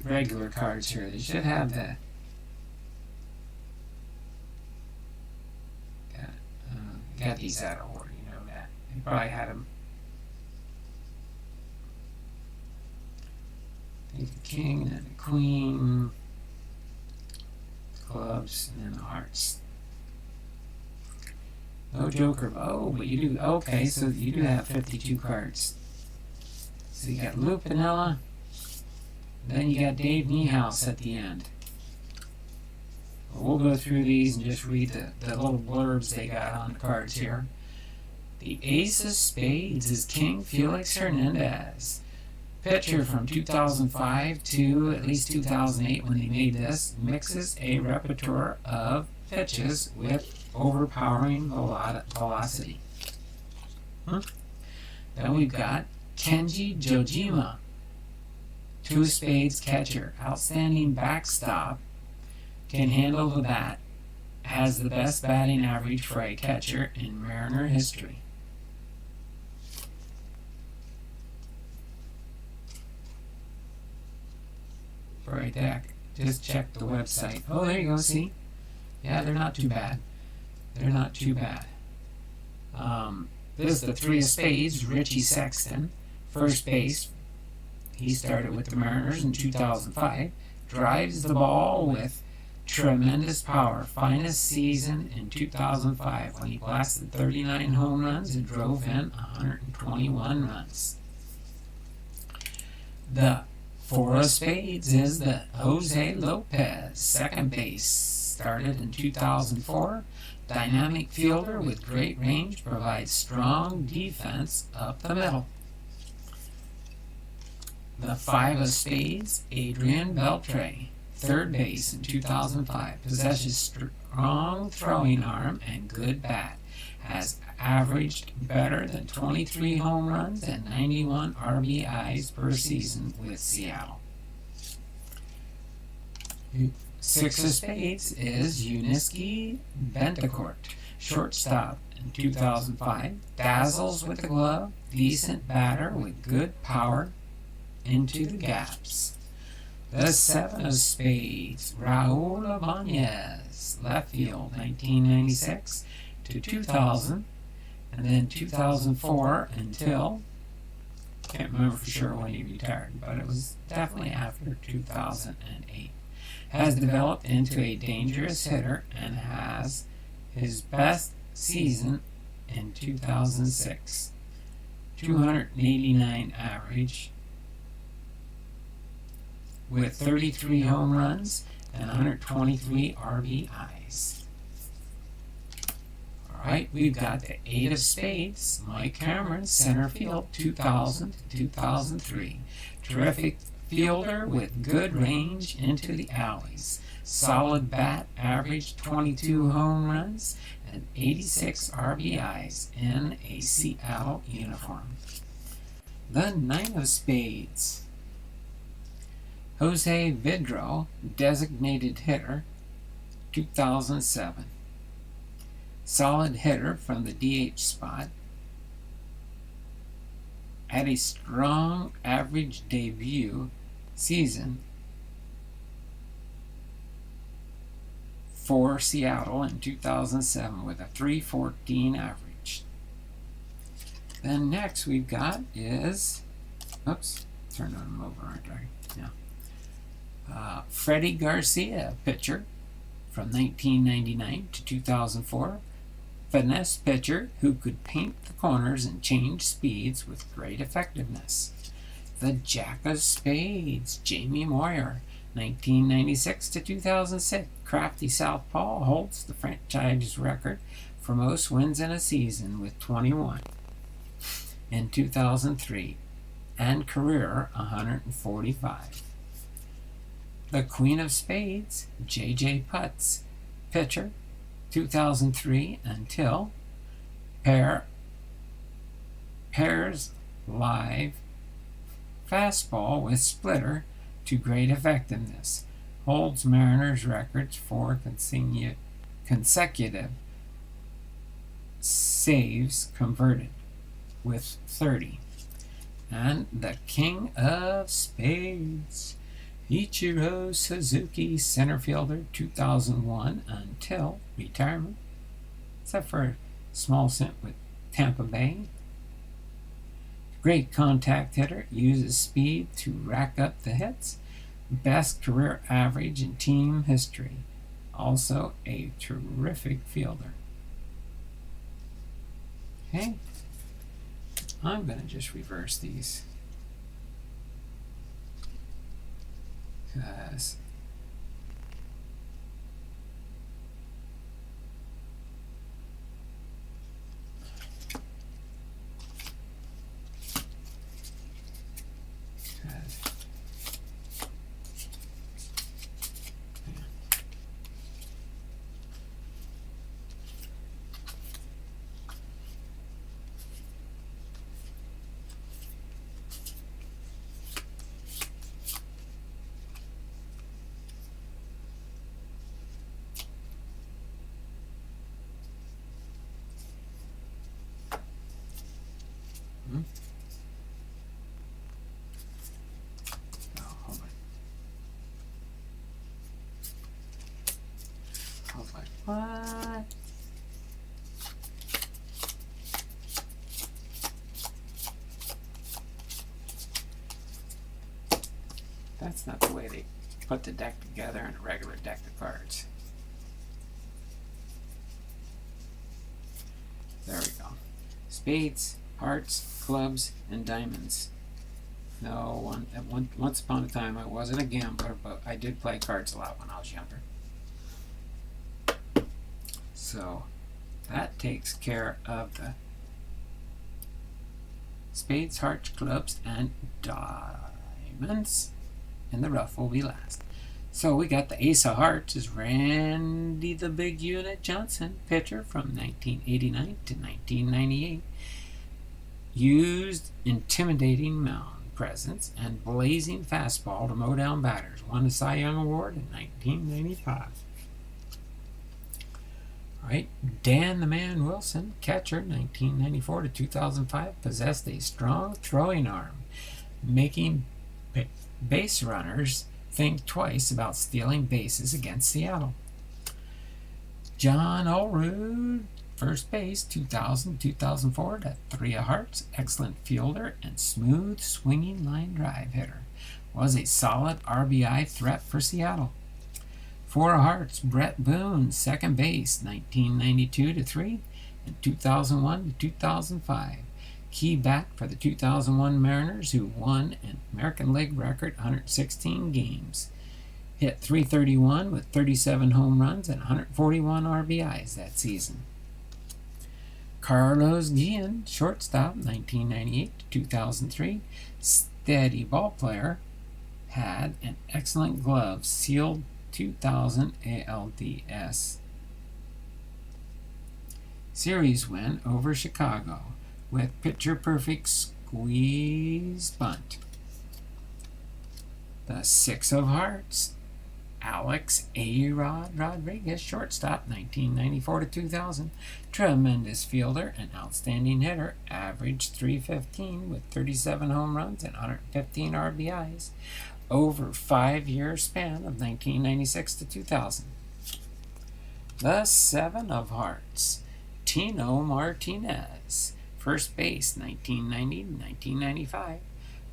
regular cards here. They should have the got these out of order, you know that. They probably had them. I think the king and then the queen, clubs, and then the hearts. No joker. Oh, but you do. Okay, so you do have 52 cards. So you got Lou Piniella. Then you got Dave Niehaus at the end. We'll go through these and just read the little blurbs they got on the cards here. The Ace of Spades is King Felix Hernandez. Pitcher from 2005 to at least 2008 when they made this. Mixes a repertoire of pitches with overpowering velocity. Then we've got Kenji Jojima. Two spades catcher. Outstanding backstop. Can handle the bat. Has the best batting average for a catcher in Mariner history. For a deck. Just check the website. Oh, there you go, see? Yeah, they're not too bad. They're not too bad. This is the Three of Spades, Richie Sexton. First base. He started with the Mariners in 2005. Drives the ball with tremendous power. Finest season in 2005 when he blasted 39 home runs and drove in 121 runs. The Four of Spades is the Jose Lopez. Second base. Started in 2004. Dynamic fielder with great range. Provides strong defense up the middle. The Five of Spades, Adrian Beltre. Third base in 2005. Possesses strong throwing arm and good bat. Has averaged better than 23 home runs and 91 RBIs per season with Seattle. Six of Spades is Yuniesky Bentancur. Shortstop in 2005. Dazzles with the glove. Decent batter with good power into the gaps. The Seven of Spades, Raul Ibanez, left field, 1996 to 2000, and then 2004 until, can't remember for sure when he retired, but it was definitely after 2008. Has developed into a dangerous hitter and has his best season in 2006. 289 average, with 33 home runs and 123 RBIs. Alright, we've got the Eight of Spades, Mike Cameron, center field, 2000 to 2003. Terrific fielder with good range into the alleys. Solid bat, averaged 22 home runs and 86 RBIs in a Seattle uniform. The Nine of Spades, Jose Vidro, designated hitter, 2007. Solid hitter from the DH spot. Had a strong average debut season for Seattle in 2007 with a .314 average. Then next we've got is, oops, turn them over, aren't I? Yeah. Freddie Garcia, pitcher from 1999 to 2004. Finesse pitcher who could paint the corners and change speeds with great effectiveness. The Jack of Spades, Jamie Moyer, 1996 to 2006. Crafty Southpaw holds the franchise record for most wins in a season with 21 in 2003 and career 145. The Queen of Spades, J.J. Putz, pitcher, 2003 until pairs live fastball with splitter to great effectiveness. Holds Mariners records for consecutive saves converted with 30. And the King of Spades, Ichiro Suzuki, center fielder, 2001 until retirement, except for a small stint with Tampa Bay. Great contact hitter, uses speed to rack up the hits. Best career average in team history. Also a terrific fielder. Okay, I'm going to just reverse these because what? That's not the way they put the deck together in a regular deck of cards. There we go. Spades, hearts, clubs, and diamonds. No, once upon a time I wasn't a gambler, but I did play cards a lot when I was younger. So that takes care of the spades, hearts, clubs, and diamonds. And the rough will be last. So we got the ace of hearts is Randy the Big Unit Johnson, pitcher from 1989 to 1998. Used intimidating mound presence and blazing fastball to mow down batters. Won the Cy Young Award in 1995. All right, Dan the Man Wilson, catcher, 1994 to 2005, possessed a strong throwing arm, making base runners think twice about stealing bases against Seattle. John Olerud, first base, 2000-2004 to 3 of hearts, excellent fielder and smooth swinging line drive hitter. Was a solid RBI threat for Seattle. 4 of hearts, Brett Boone, second base, 1992 to 3 and 2001 to 2005. Key bat for the 2001 Mariners, who won an American League record 116 games. Hit .331 with 37 home runs and 141 RBIs that season. Carlos Guillen, shortstop, 1998 to 2003. Steady ball player, had an excellent glove, sealed 2000 ALDS series win over Chicago with picture-perfect squeeze bunt. The 6 of hearts, Alex A-Rod Rodriguez, shortstop, 1994 to 2000. Tremendous fielder and outstanding hitter, averaged .315 with 37 home runs and 115 RBIs over 5-year span of 1996 to 2000. The 7 of hearts, Tino Martinez, first base, 1990 to 1995.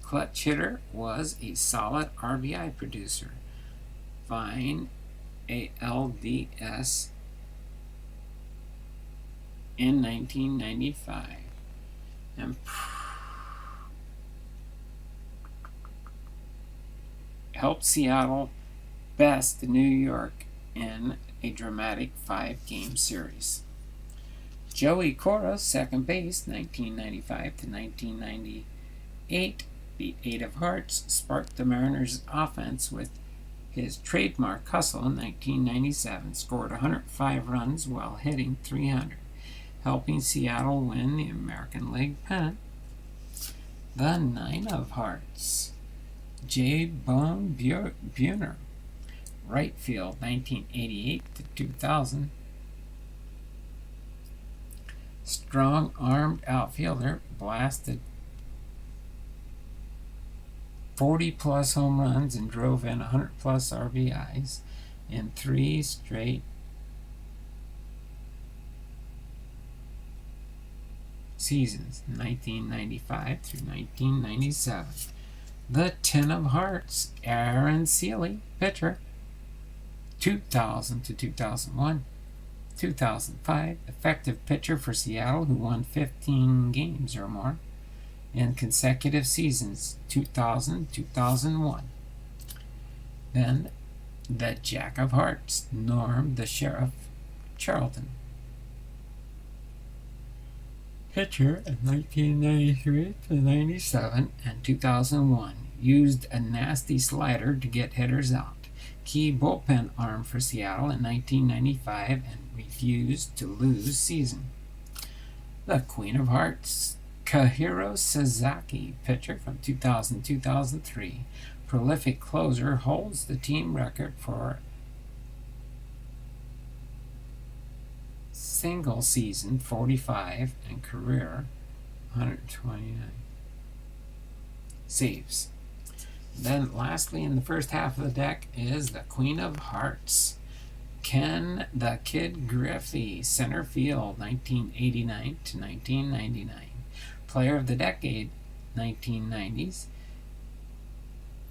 Clutch hitter, was a solid RBI producer. Fine ALDS in 1995. And helped Seattle best New York in a dramatic 5-game series. Joey Cora, second base, 1995 to 1998. The 8 of Hearts sparked the Mariners' offense with his trademark hustle in 1997, scored 105 runs while hitting .300, helping Seattle win the American League pennant. The 9 of Hearts, J. Bone Buhner, right field, 1988 to 2000. Strong-armed outfielder, blasted 40-plus home runs and drove in 100-plus RBIs in 3 straight seasons, 1995 through 1997. The 10 of Hearts, Aaron Seeley, pitcher, 2000 to 2001. 2005, effective pitcher for Seattle who won 15 games or more in consecutive seasons, 2000, 2001. Then the Jack of Hearts, Norm the Sheriff Charlton, pitcher in 1993 to 97 and 2001, used a nasty slider to get hitters out. Key bullpen arm for Seattle in 1995 and refused to lose season. The Queen of Hearts, Kahiro Sasaki, pitcher from 2000-2003, prolific closer, holds the team record for single season 45 and career 129 saves. Then lastly, in the first half of the deck is the Queen of Hearts, Ken the Kid Griffey, center field, 1989 to 1999. Player of the decade, 1990s.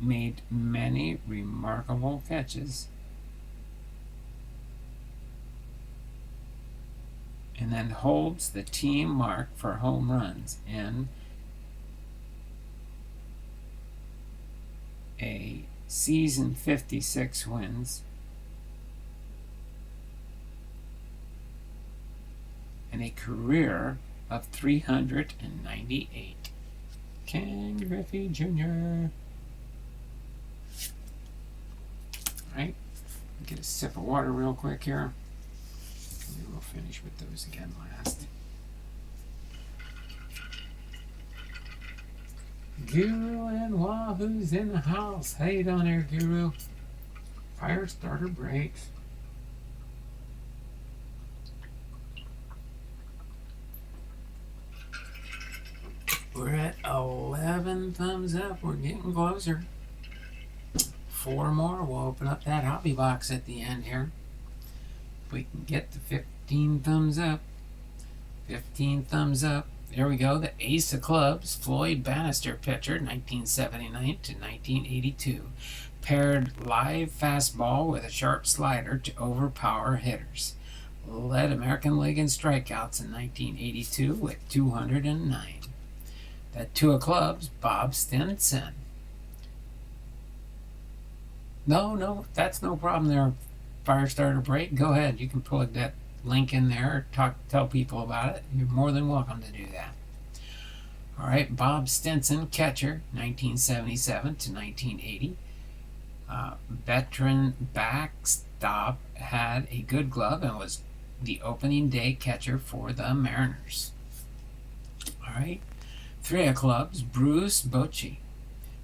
Made many remarkable catches. And then holds the team mark for home runs in a season 56 wins and a career of 398. Ken Griffey Jr. Alright, get a sip of water real quick here. And then we'll finish with those again last. Guru and Wahoo's in the house. How you doing there, Guru? Fire starter breaks. We're at 11 thumbs up. We're getting closer. 4 more. We'll open up that hobby box at the end here. If we can get to 15 thumbs up. 15 thumbs up. There we go. The Ace of Clubs, Floyd Bannister, pitcher, 1979 to 1982. Paired live fastball with a sharp slider to overpower hitters. Led American League in strikeouts in 1982 with 209. The 2 of Clubs, Bob Stinson. No, that's no problem there, Firestarter Break. Go ahead. You can plug that link in there, tell people about it. You're more than welcome to do that. All right, Bob Stinson, catcher, 1977 to 1980. Veteran backstop, had a good glove and was the opening day catcher for the Mariners. All right, 3 of Clubs, Bruce Bochy,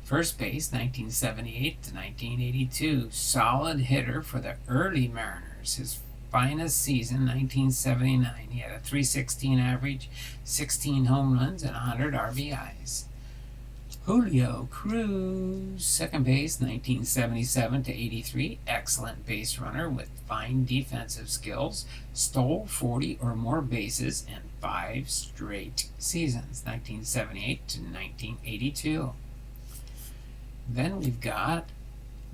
first base, 1978 to 1982. Solid hitter for the early Mariners. His finest season, 1979. He had a .316 average, 16 home runs, and 100 RBIs. Julio Cruz, second base, 1977 to 83. Excellent base runner with fine defensive skills. Stole 40 or more bases in 5 straight seasons, 1978 to 1982. Then we've got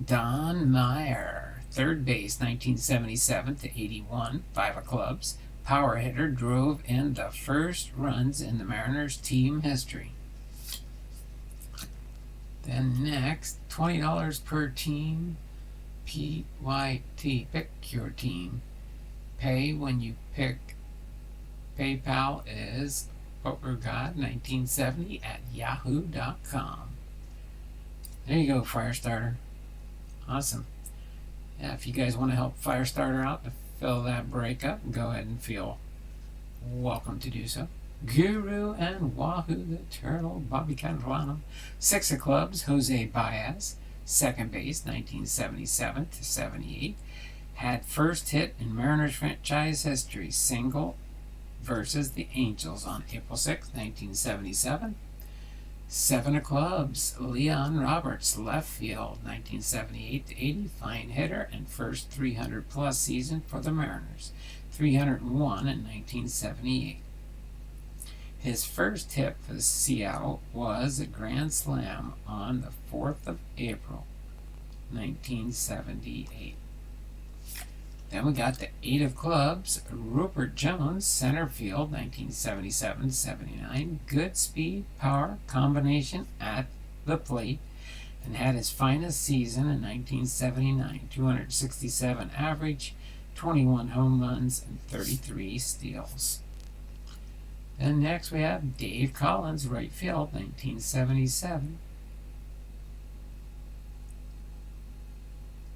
Don Meyer, third base, 1977 to 81, 5 of Clubs. Power hitter, drove in the first runs in the Mariners team history. Then next, $20 per team. PYT, pick your team. Pay when you pick. PayPal is PokerGod1970 at yahoo.com. There you go, Firestarter. Awesome. Yeah, if you guys want to help Firestarter out to fill that break up, go ahead and feel welcome to do so. Guru and Wahoo the Turtle, Bobby Catalano. 6 of clubs, Jose Baez. Second base, 1977 to 78. Had first hit in Mariners franchise history, single versus the Angels on April 6, 1977. 7 of clubs, Leon Roberts, left field, 1978 to 80. Fine hitter and first 300-plus season for the Mariners, 301 in 1978. His first hit for Seattle was a grand slam on the 4th of April, 1978. Then we got the 8 of clubs, Rupert Jones, center field, 1977-79. Good speed, power, combination at the plate, and had his finest season in 1979. 267 average, 21 home runs, and 33 steals. Then next we have Dave Collins, right field, 1977.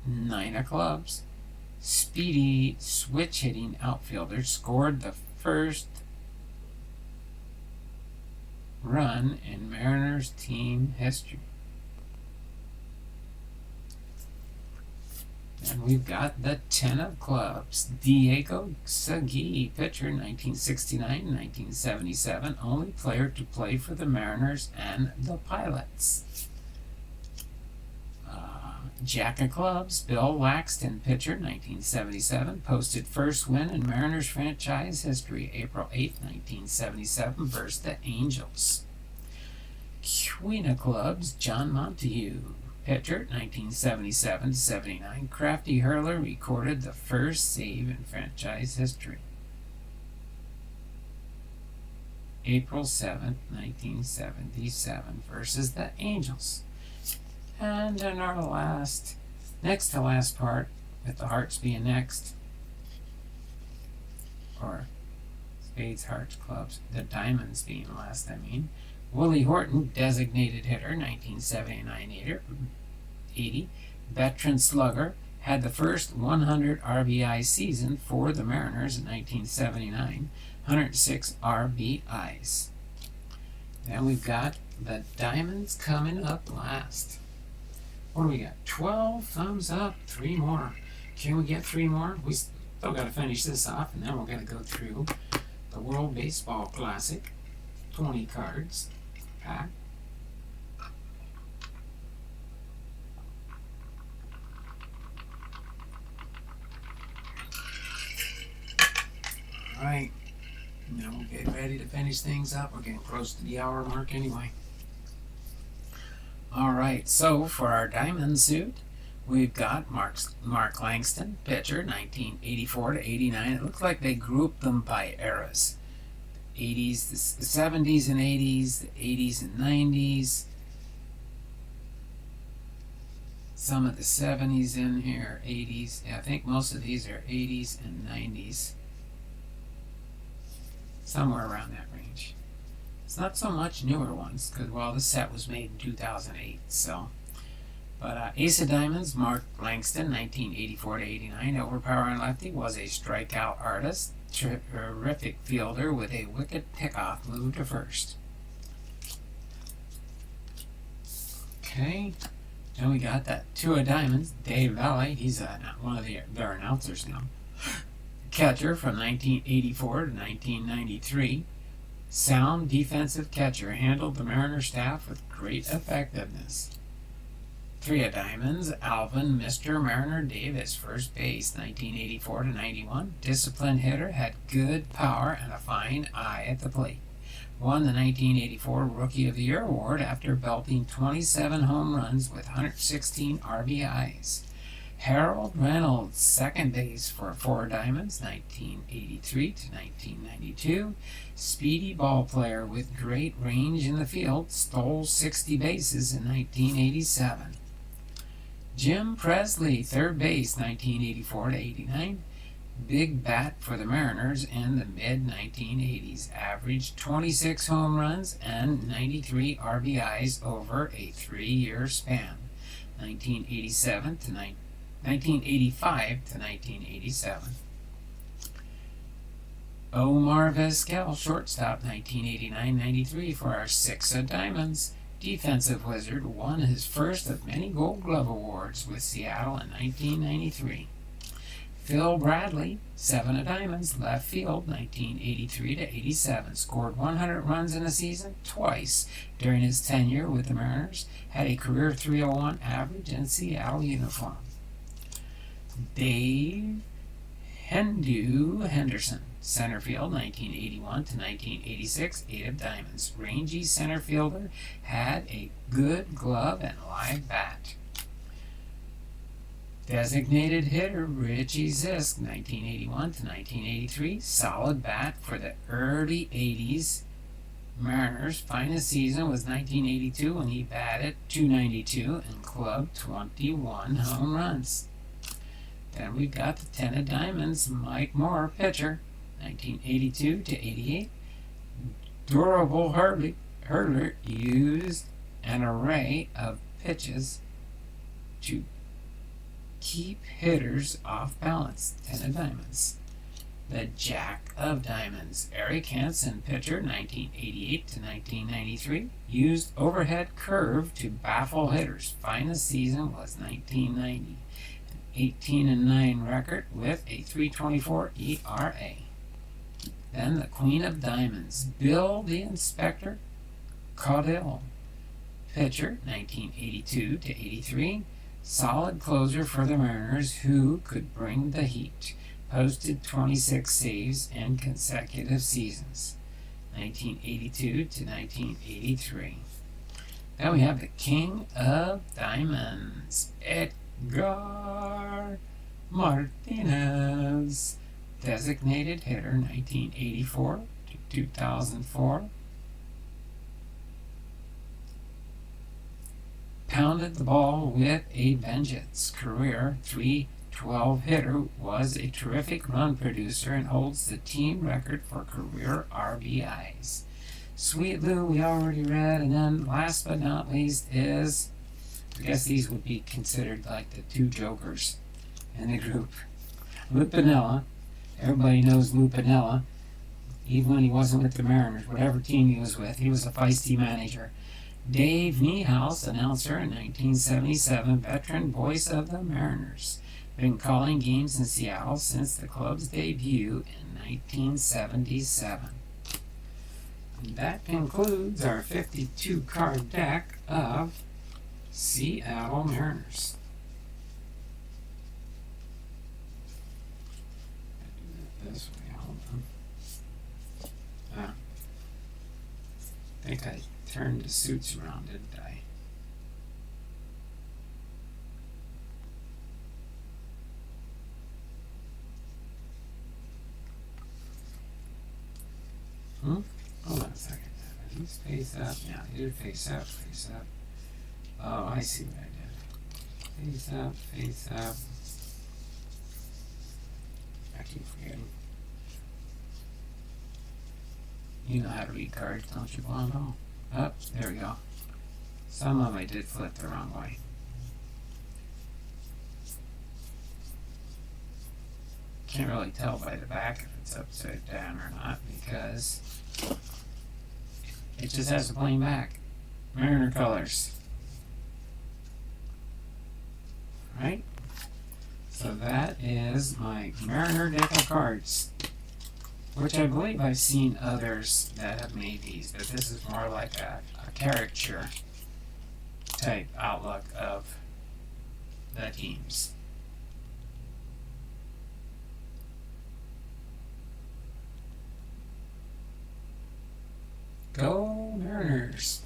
9 of clubs. Speedy switch hitting outfielder, scored the first run in Mariners team history. And we've got the 10 of clubs, Diego Segui, pitcher, 1969-1977, only player to play for the Mariners and the Pilots. Jack of clubs, Bill Laxton, pitcher, 1977, posted first win in Mariners franchise history, April 8, 1977, versus the Angels. Queen of clubs, John Montague, pitcher, 1977-79, crafty hurler, recorded the first save in franchise history, April 7, 1977, versus the Angels. And in our next to last part, with the hearts being next, or spades, hearts, clubs, the diamonds being last, Willie Horton, designated hitter, 1979-80, veteran slugger, had the first 100 RBI season for the Mariners in 1979, 106 RBIs. Then we've got the diamonds coming up last. What do we got? 12 thumbs up, 3 more. Can we get 3 more? We still got to finish this off, and then we're going to go through the World Baseball Classic, 20 cards pack. All right, now we'll get ready to finish things up. We're getting close to the hour mark anyway. All right, so for our diamond suit, we've got Mark Langston, pitcher, 1984-89. It looks like they grouped them by eras. 80s, the 70s and 80s, the 80s and 90s. Some of the 70s in here, 80s. Yeah, I think most of these are 80s and 90s. Somewhere around that range. It's not so much newer ones, because, well, this set was made in 2008, so. But Ace of Diamonds, Mark Langston, 1984-89, overpowering lefty, was a strikeout artist, terrific fielder with a wicked pickoff move to first. Okay, then we got that 2 of Diamonds, Dave Valley, he's one of their announcers now. Catcher from 1984 to 1993. Sound defensive catcher, handled the Mariner staff with great effectiveness. 3 of Diamonds, Alvin Mr. Mariner Davis, first base, 1984 to 91. Disciplined hitter, had good power and a fine eye at the plate. Won the 1984 Rookie of the Year award after belting 27 home runs with 116 RBIs. Harold Reynolds, second base for 4 Diamonds, 1983 to 1992. Speedy ball player with great range in the field, stole 60 bases in 1987. Jim Presley, third base, 1984 to 89. Big bat for the Mariners in the mid-1980s. Averaged 26 home runs and 93 RBIs over a 3-year span, 1985 to 1987. Omar Vizquel, shortstop, 1989-93 for our 6 of Diamonds. Defensive wizard, won his first of many Gold Glove awards with Seattle in 1993. Phil Bradley, 7 of Diamonds, left field, 1983 to 87. Scored 100 runs in a season twice during his tenure with the Mariners. Had a career .301 average in Seattle uniform. Dave Henderson, center field, 1981 to 1986, 8 of Diamonds. Rangy center fielder, had a good glove and live bat. Designated hitter Richie Zisk, 1981 to 1983, solid bat for the early 80s Mariners. Finest season was 1982 when he batted .292 and clubbed 21 home runs. Then we've got the 10 of Diamonds, Mike Moore, pitcher, 1982 to 88. Durable hurler, used an array of pitches to keep hitters off balance, 10 of Diamonds. The Jack of Diamonds, Eric Hansen, pitcher, 1988 to 1993, used overhead curve to baffle hitters. Finest season was 1990. 18-9 record with a .324 ERA. Then the Queen of Diamonds, Bill the Inspector Caudill, pitcher, 1982 to 83. Solid closer for the Mariners, who could bring the heat. Posted 26 saves in consecutive seasons, 1982 to 1983. Then we have the King of Diamonds, Edgar Martinez, designated hitter, 1984 to 2004. Pounded the ball with a vengeance. Career .312 hitter, was a terrific run producer and holds the team record for career RBIs. Sweet Lou we already read, and then last but not least is, I guess these would be considered like the 2 jokers in the group. Lou Piniella. Everybody knows Lou Piniella. Even when he wasn't with the Mariners, whatever team he was with, he was a feisty manager. Dave Niehaus, announcer in 1977, veteran voice of the Mariners. Been calling games in Seattle since the club's debut in 1977. And that concludes our 52-card deck of Seattle Mariners. I'll do it this way, hold on. I think I turned the suits around, didn't I? Hold on a second. Are these face up? Yeah, they did face up, face up. Oh, I see what I did. Face up, face up. I keep forgetting. You know how to read cards, don't you, Blondo? Oh, there we go. Some of them I did flip the wrong way. Can't really tell by the back if it's upside down or not because it just has a plain back. Mariner colors. Right? So that is my Mariner deck of cards, which I believe I've seen others that have made these, but this is more like a caricature type outlook of the teams. Go Mariners!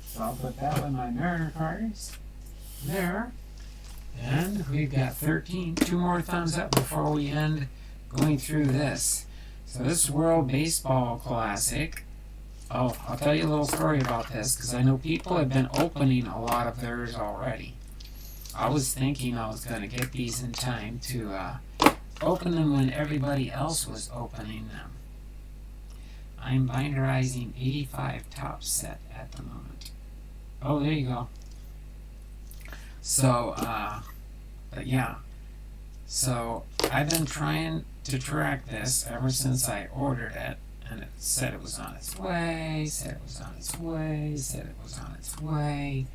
So I'll put that with my Mariner cards there. And we've got 13. 2 more thumbs up before we end going through this. So this World Baseball Classic. Oh, I'll tell you a little story about this because I know people have been opening a lot of theirs already. I was thinking I was going to get these in time to open them when everybody else was opening them. I'm binderizing 85 top set at the moment. Oh, there you go. So, but yeah. So, I've been trying to track this ever since I ordered it. And it said it was on its way, said it was on its way, said it was on its way.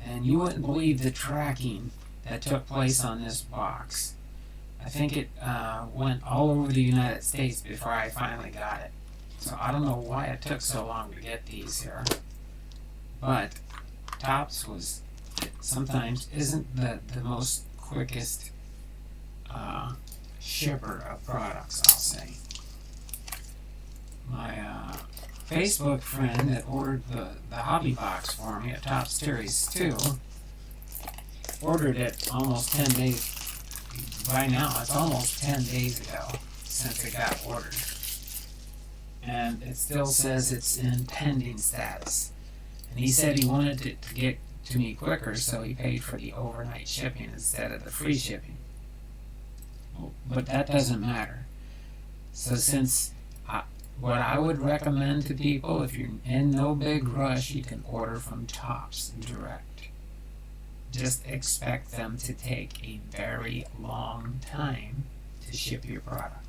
And you wouldn't believe the tracking that took place on this box. I think it went all over the United States before I finally got it. So I don't know why it took so long to get these here. But Topps was sometimes isn't the most quickest shipper of products, I'll say. My Facebook friend that ordered the hobby box for me at Top Series 2 ordered it almost 10 days. By now, it's almost 10 days ago since it got ordered. And it still says it's in pending status. And he said he wanted it to get to me quicker, so he paid for the overnight shipping instead of the free shipping. But that doesn't matter. So since what I would recommend to people, if you're in no big rush, you can order from Topps direct. Just expect them to take a very long time to ship your product.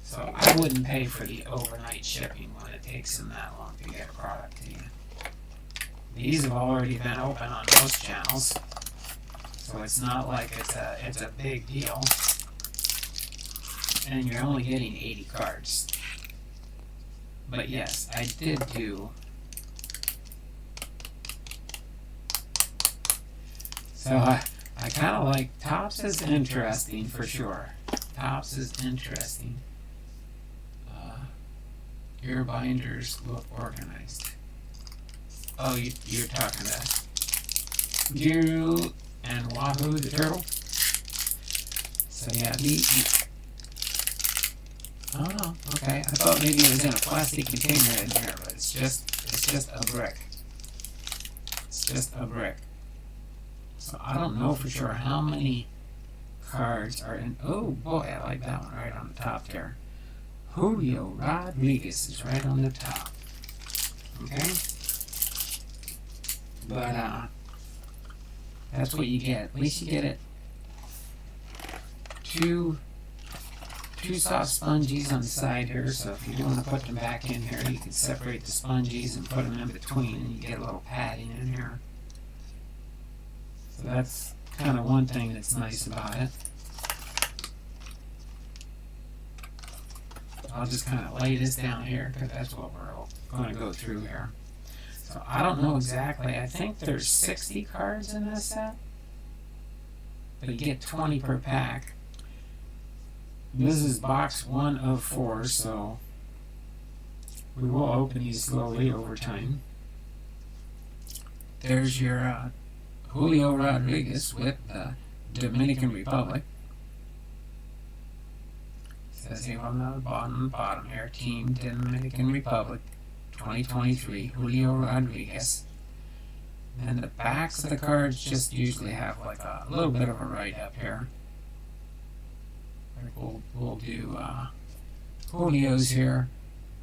So I wouldn't pay for the overnight shipping when it takes them that long to get a product to you. These have already been open on most channels, so it's not like it's a big deal. And you're only getting 80 cards. But yes, I did do. So I kind of like Topps is interesting for sure. Topps is interesting. Your binders look organized. Oh, you're talking to Giru and Wahoo the turtle. So yeah, oh, okay. I thought maybe it was in a plastic container in there, but it's just a brick. It's just a brick. So I don't know for sure how many cards are in. Oh boy, I like that one right on the top there. Julio Rodriguez is right on the top. Okay? But that's what you get. At least you get it. Two soft sponges on the side here, so if you do want to put them back in here, you can separate the sponges and put them in between, and you get a little padding in here. So that's kind of one thing that's nice about it. I'll just kind of lay this down here because that's what we're going to go through here. So I don't know exactly. I think there's 60 cards in this set, but you get 20 per pack. This is box 1 of 4, so we will open these slowly over time. There's your Julio Rodriguez with the Dominican Republic. Says here on the bottom here, Team Dominican Republic, 2023, Julio Rodriguez. And the backs of the cards just usually have like a little bit of a write-up here. We'll do Julio's here.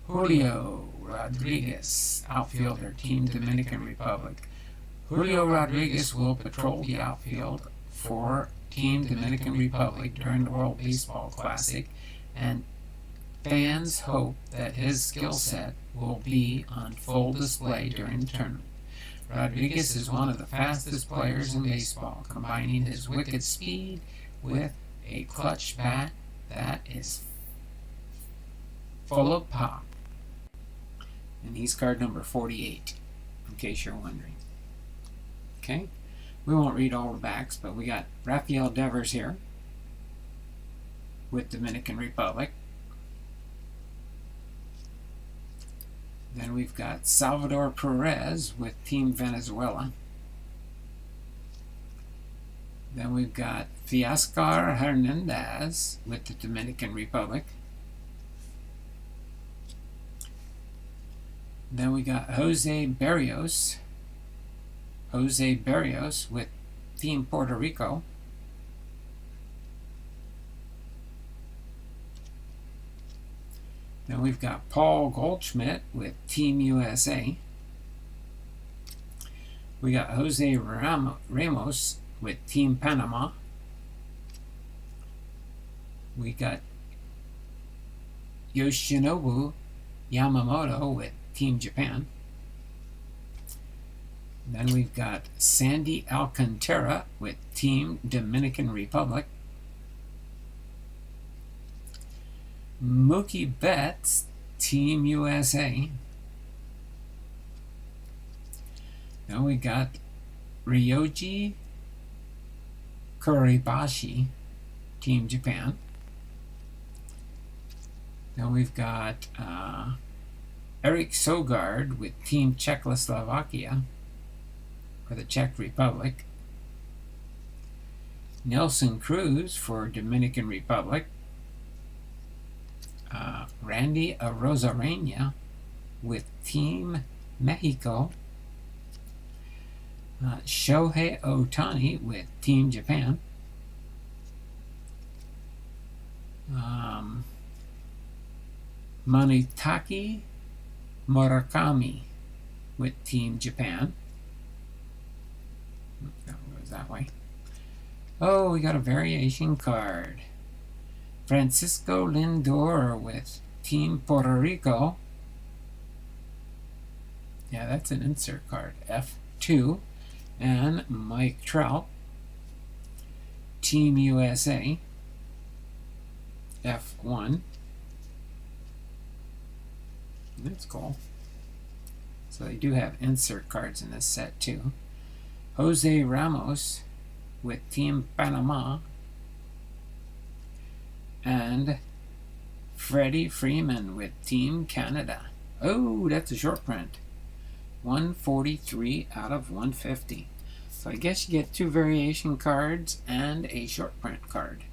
Julio Rodriguez, outfielder, Team Dominican Republic. Julio Rodriguez will patrol the outfield for Team Dominican Republic during the World Baseball Classic, and fans hope that his skill set will be on full display during the tournament. Rodriguez is one of the fastest players in baseball, combining his wicked speed with a clutch bat that is full of pop. And he's card number 48, in case you're wondering. Okay, we won't read all the backs, but we got Rafael Devers here with Dominican Republic. Then we've got Salvador Perez with Team Venezuela. Then we've got Fiascar Hernandez with the Dominican Republic. Then we got Jose Barrios with Team Puerto Rico. Then we've got Paul Goldschmidt with Team USA. We got Jose Ramos with Team Panama. We got Yoshinobu Yamamoto with Team Japan. Then we've got Sandy Alcantara with Team Dominican Republic. Mookie Betts, Team USA. Then we got Ryoji Kuribashi, Team Japan. Then we've got Eric Sogard with Team Czechoslovakia, for the Czech Republic. Nelson Cruz for Dominican Republic. Randy Arozarena with Team Mexico. Shohei Ohtani with Team Japan. Manitaki Murakami with Team Japan. That goes that way. Oh, we got a variation card. Francisco Lindor with Team Puerto Rico. Yeah, that's an insert card. F2. And Mike Trout, Team USA. F1. That's cool. So they do have insert cards in this set too. Jose Ramos with Team Panama. And Freddie Freeman with Team Canada. Oh, that's a short print. 143 out of 150. So I guess you get 2 variation cards and a short print card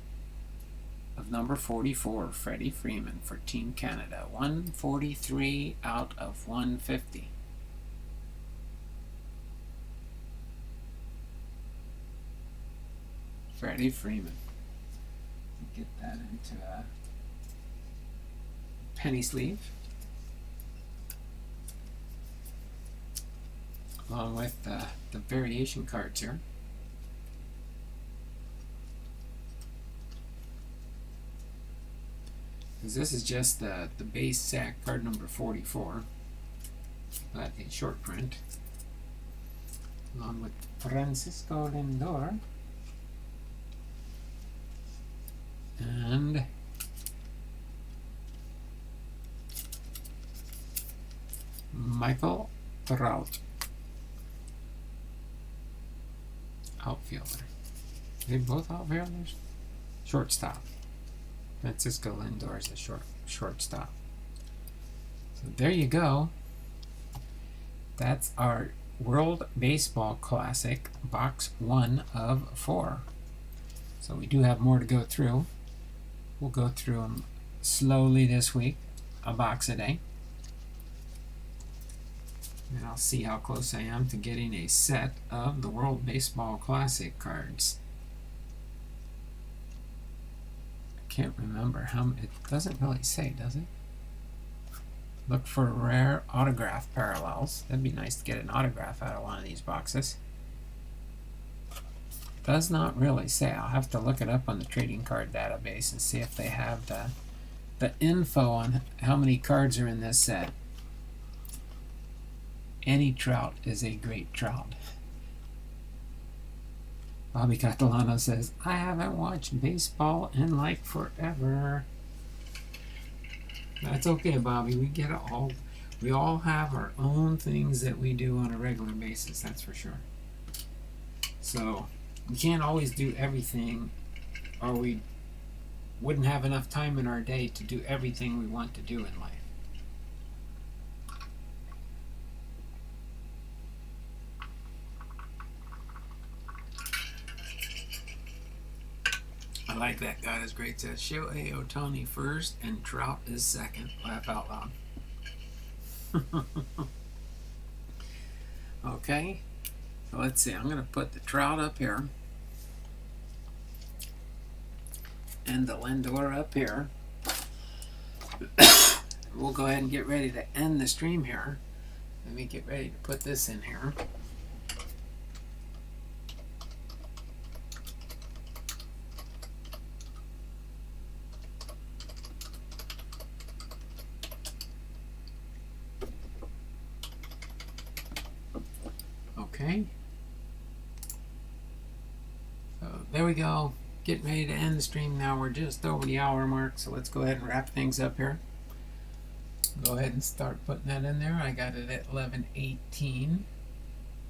of number 44, Freddie Freeman for Team Canada. 143 out of 150. Freddie Freeman. Get that into a penny sleeve, along with the variation cards here. Because this is just the base sack card number 44, but a short print, along with Francisco Lindor and Michael Trout, outfielder. They both outfielders? Shortstop. Francisco Lindor is a shortstop. So there you go. That's our World Baseball Classic box 1 of 4. So we do have more to go through. We'll go through them slowly this week, a box a day. And I'll see how close I am to getting a set of the World Baseball Classic cards. I can't remember how it doesn't really say, does it? Look for rare autograph parallels. That'd be nice to get an autograph out of one of these boxes. Does not really say. I'll have to look it up on the trading card database and see if they have the info on how many cards are in this set. Any Trout is a great Trout. Bobby Catalano says, I haven't watched baseball in like forever. That's okay, Bobby. We get it all. We all have our own things that we do on a regular basis, that's for sure. So we can't always do everything, or we wouldn't have enough time in our day to do everything we want to do in life. I like that. God is great. Says Shohei Ohtani first and Trout is second. Laugh out loud. Okay. So let's see. I'm going to put the Trout up here. And the Lindor up here. We'll go ahead and get ready to end the stream here. Let me get ready to put this in here. Okay. So there we go. Getting ready to end the stream now. We're just over the hour mark, so let's go ahead and wrap things up here. Go ahead and start putting that in there. I got it at 11:18.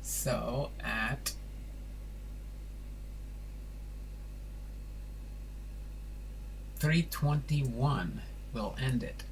So at 3:21 we'll end it.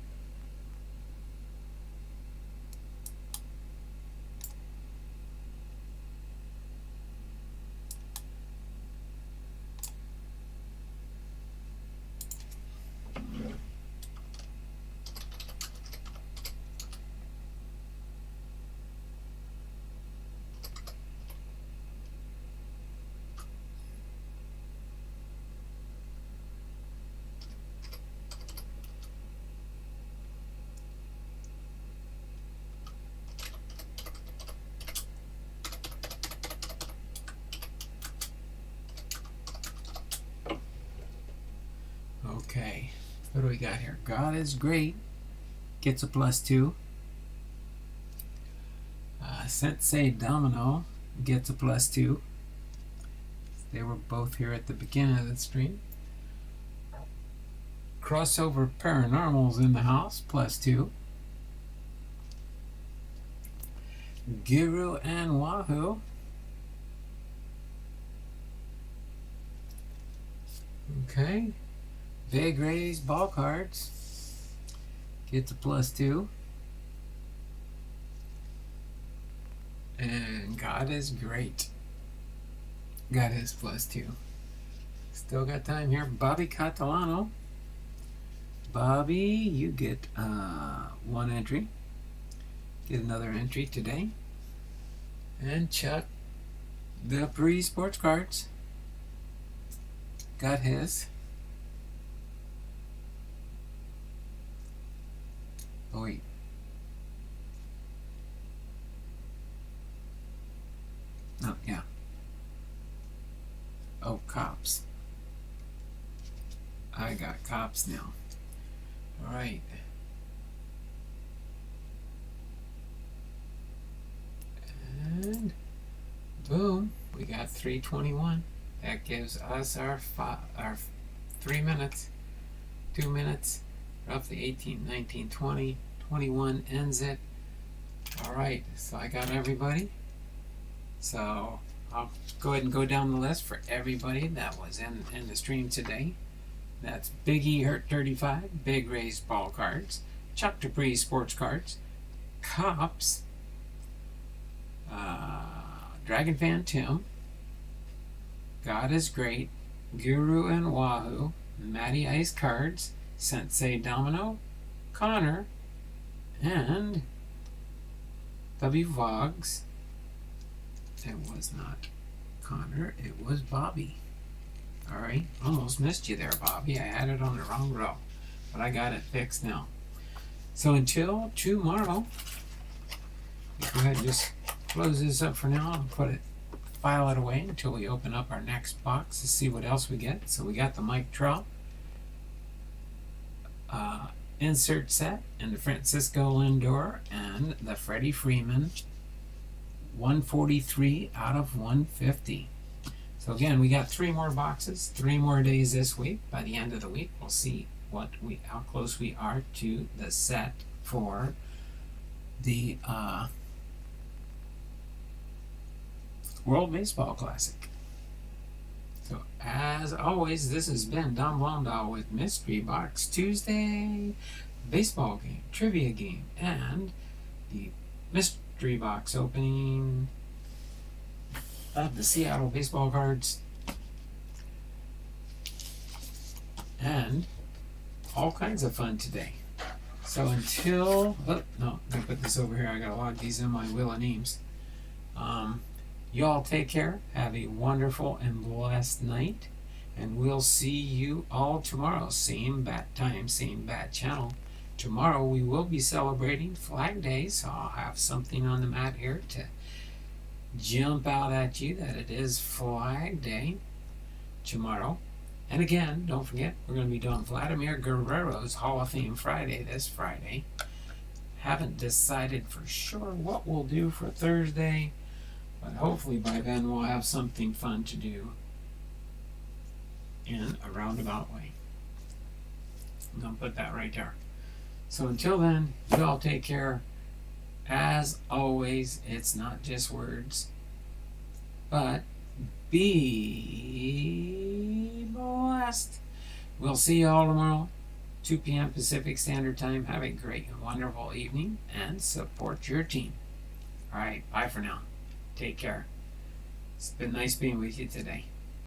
Okay, what do we got here? God is great. Gets a +2. Sensei Domino gets a +2. They were both here at the beginning of the stream. Crossover Paranormal's in the house, +2. Guru and Wahoo. Okay. Big Rays Ball Cards gets a +2. And God is great. Got his +2. Still got time here. Bobby Catalano. Bobby, you get 1 entry. Get another entry today. And Chuck, the pre-sports cards, got his. Oh wait. Oh, yeah. Oh, cops. I got cops now. All right. And boom, we got 3:21. That gives us our 3 minutes, 2 minutes, roughly 18, 19, 20, 21 ends it. All right, so I got everybody. So I'll go ahead and go down the list for everybody that was in the stream today. That's Big E Hurt 35, Big Rays Ball Cards, Chuck Dupree Sports Cards, Cops, Dragon Fan Tim, God is Great, Guru and Wahoo, Matty Ice Cards, Sensei Domino, Connor, and W. Voggs. It was not Connor, it was Bobby. Alright, almost missed you there, Bobby. I had it on the wrong row, but I got it fixed now. So until tomorrow, go ahead and just close this up for now and file it away until we open up our next box to see what else we get. So we got the Mike Trout insert set and the Francisco Lindor and the Freddie Freeman 143 out of 150. So again, we got 3 more boxes, 3 more days this week. By the end of the week, we'll see how close we are to the set for the World Baseball Classic. So as always, this has been Don Blondal with Mystery Box Tuesday, baseball game, trivia game, and the mystery box opening of the Seattle baseball cards. and all kinds of fun today. So until, oh, no, I'm going to put this over here. I got to log these in my wheel of names. You all take care. Have a wonderful and blessed night. And we'll see you all tomorrow. Same bat time, same bat channel. Tomorrow we will be celebrating Flag Day, so I'll have something on the mat here to jump out at you that it is Flag Day tomorrow. And again, don't forget, we're going to be doing Vladimir Guerrero's Hall of Fame Friday this Friday. Haven't decided for sure what we'll do for Thursday, but hopefully by then we'll have something fun to do in a roundabout way. I'm going to put that right there. So until then, you all take care. As always, it's not just words, but be blessed. We'll see you all tomorrow, 2 p.m. Pacific Standard Time. Have a great and wonderful evening and support your team. All right, bye for now. Take care. It's been nice being with you today.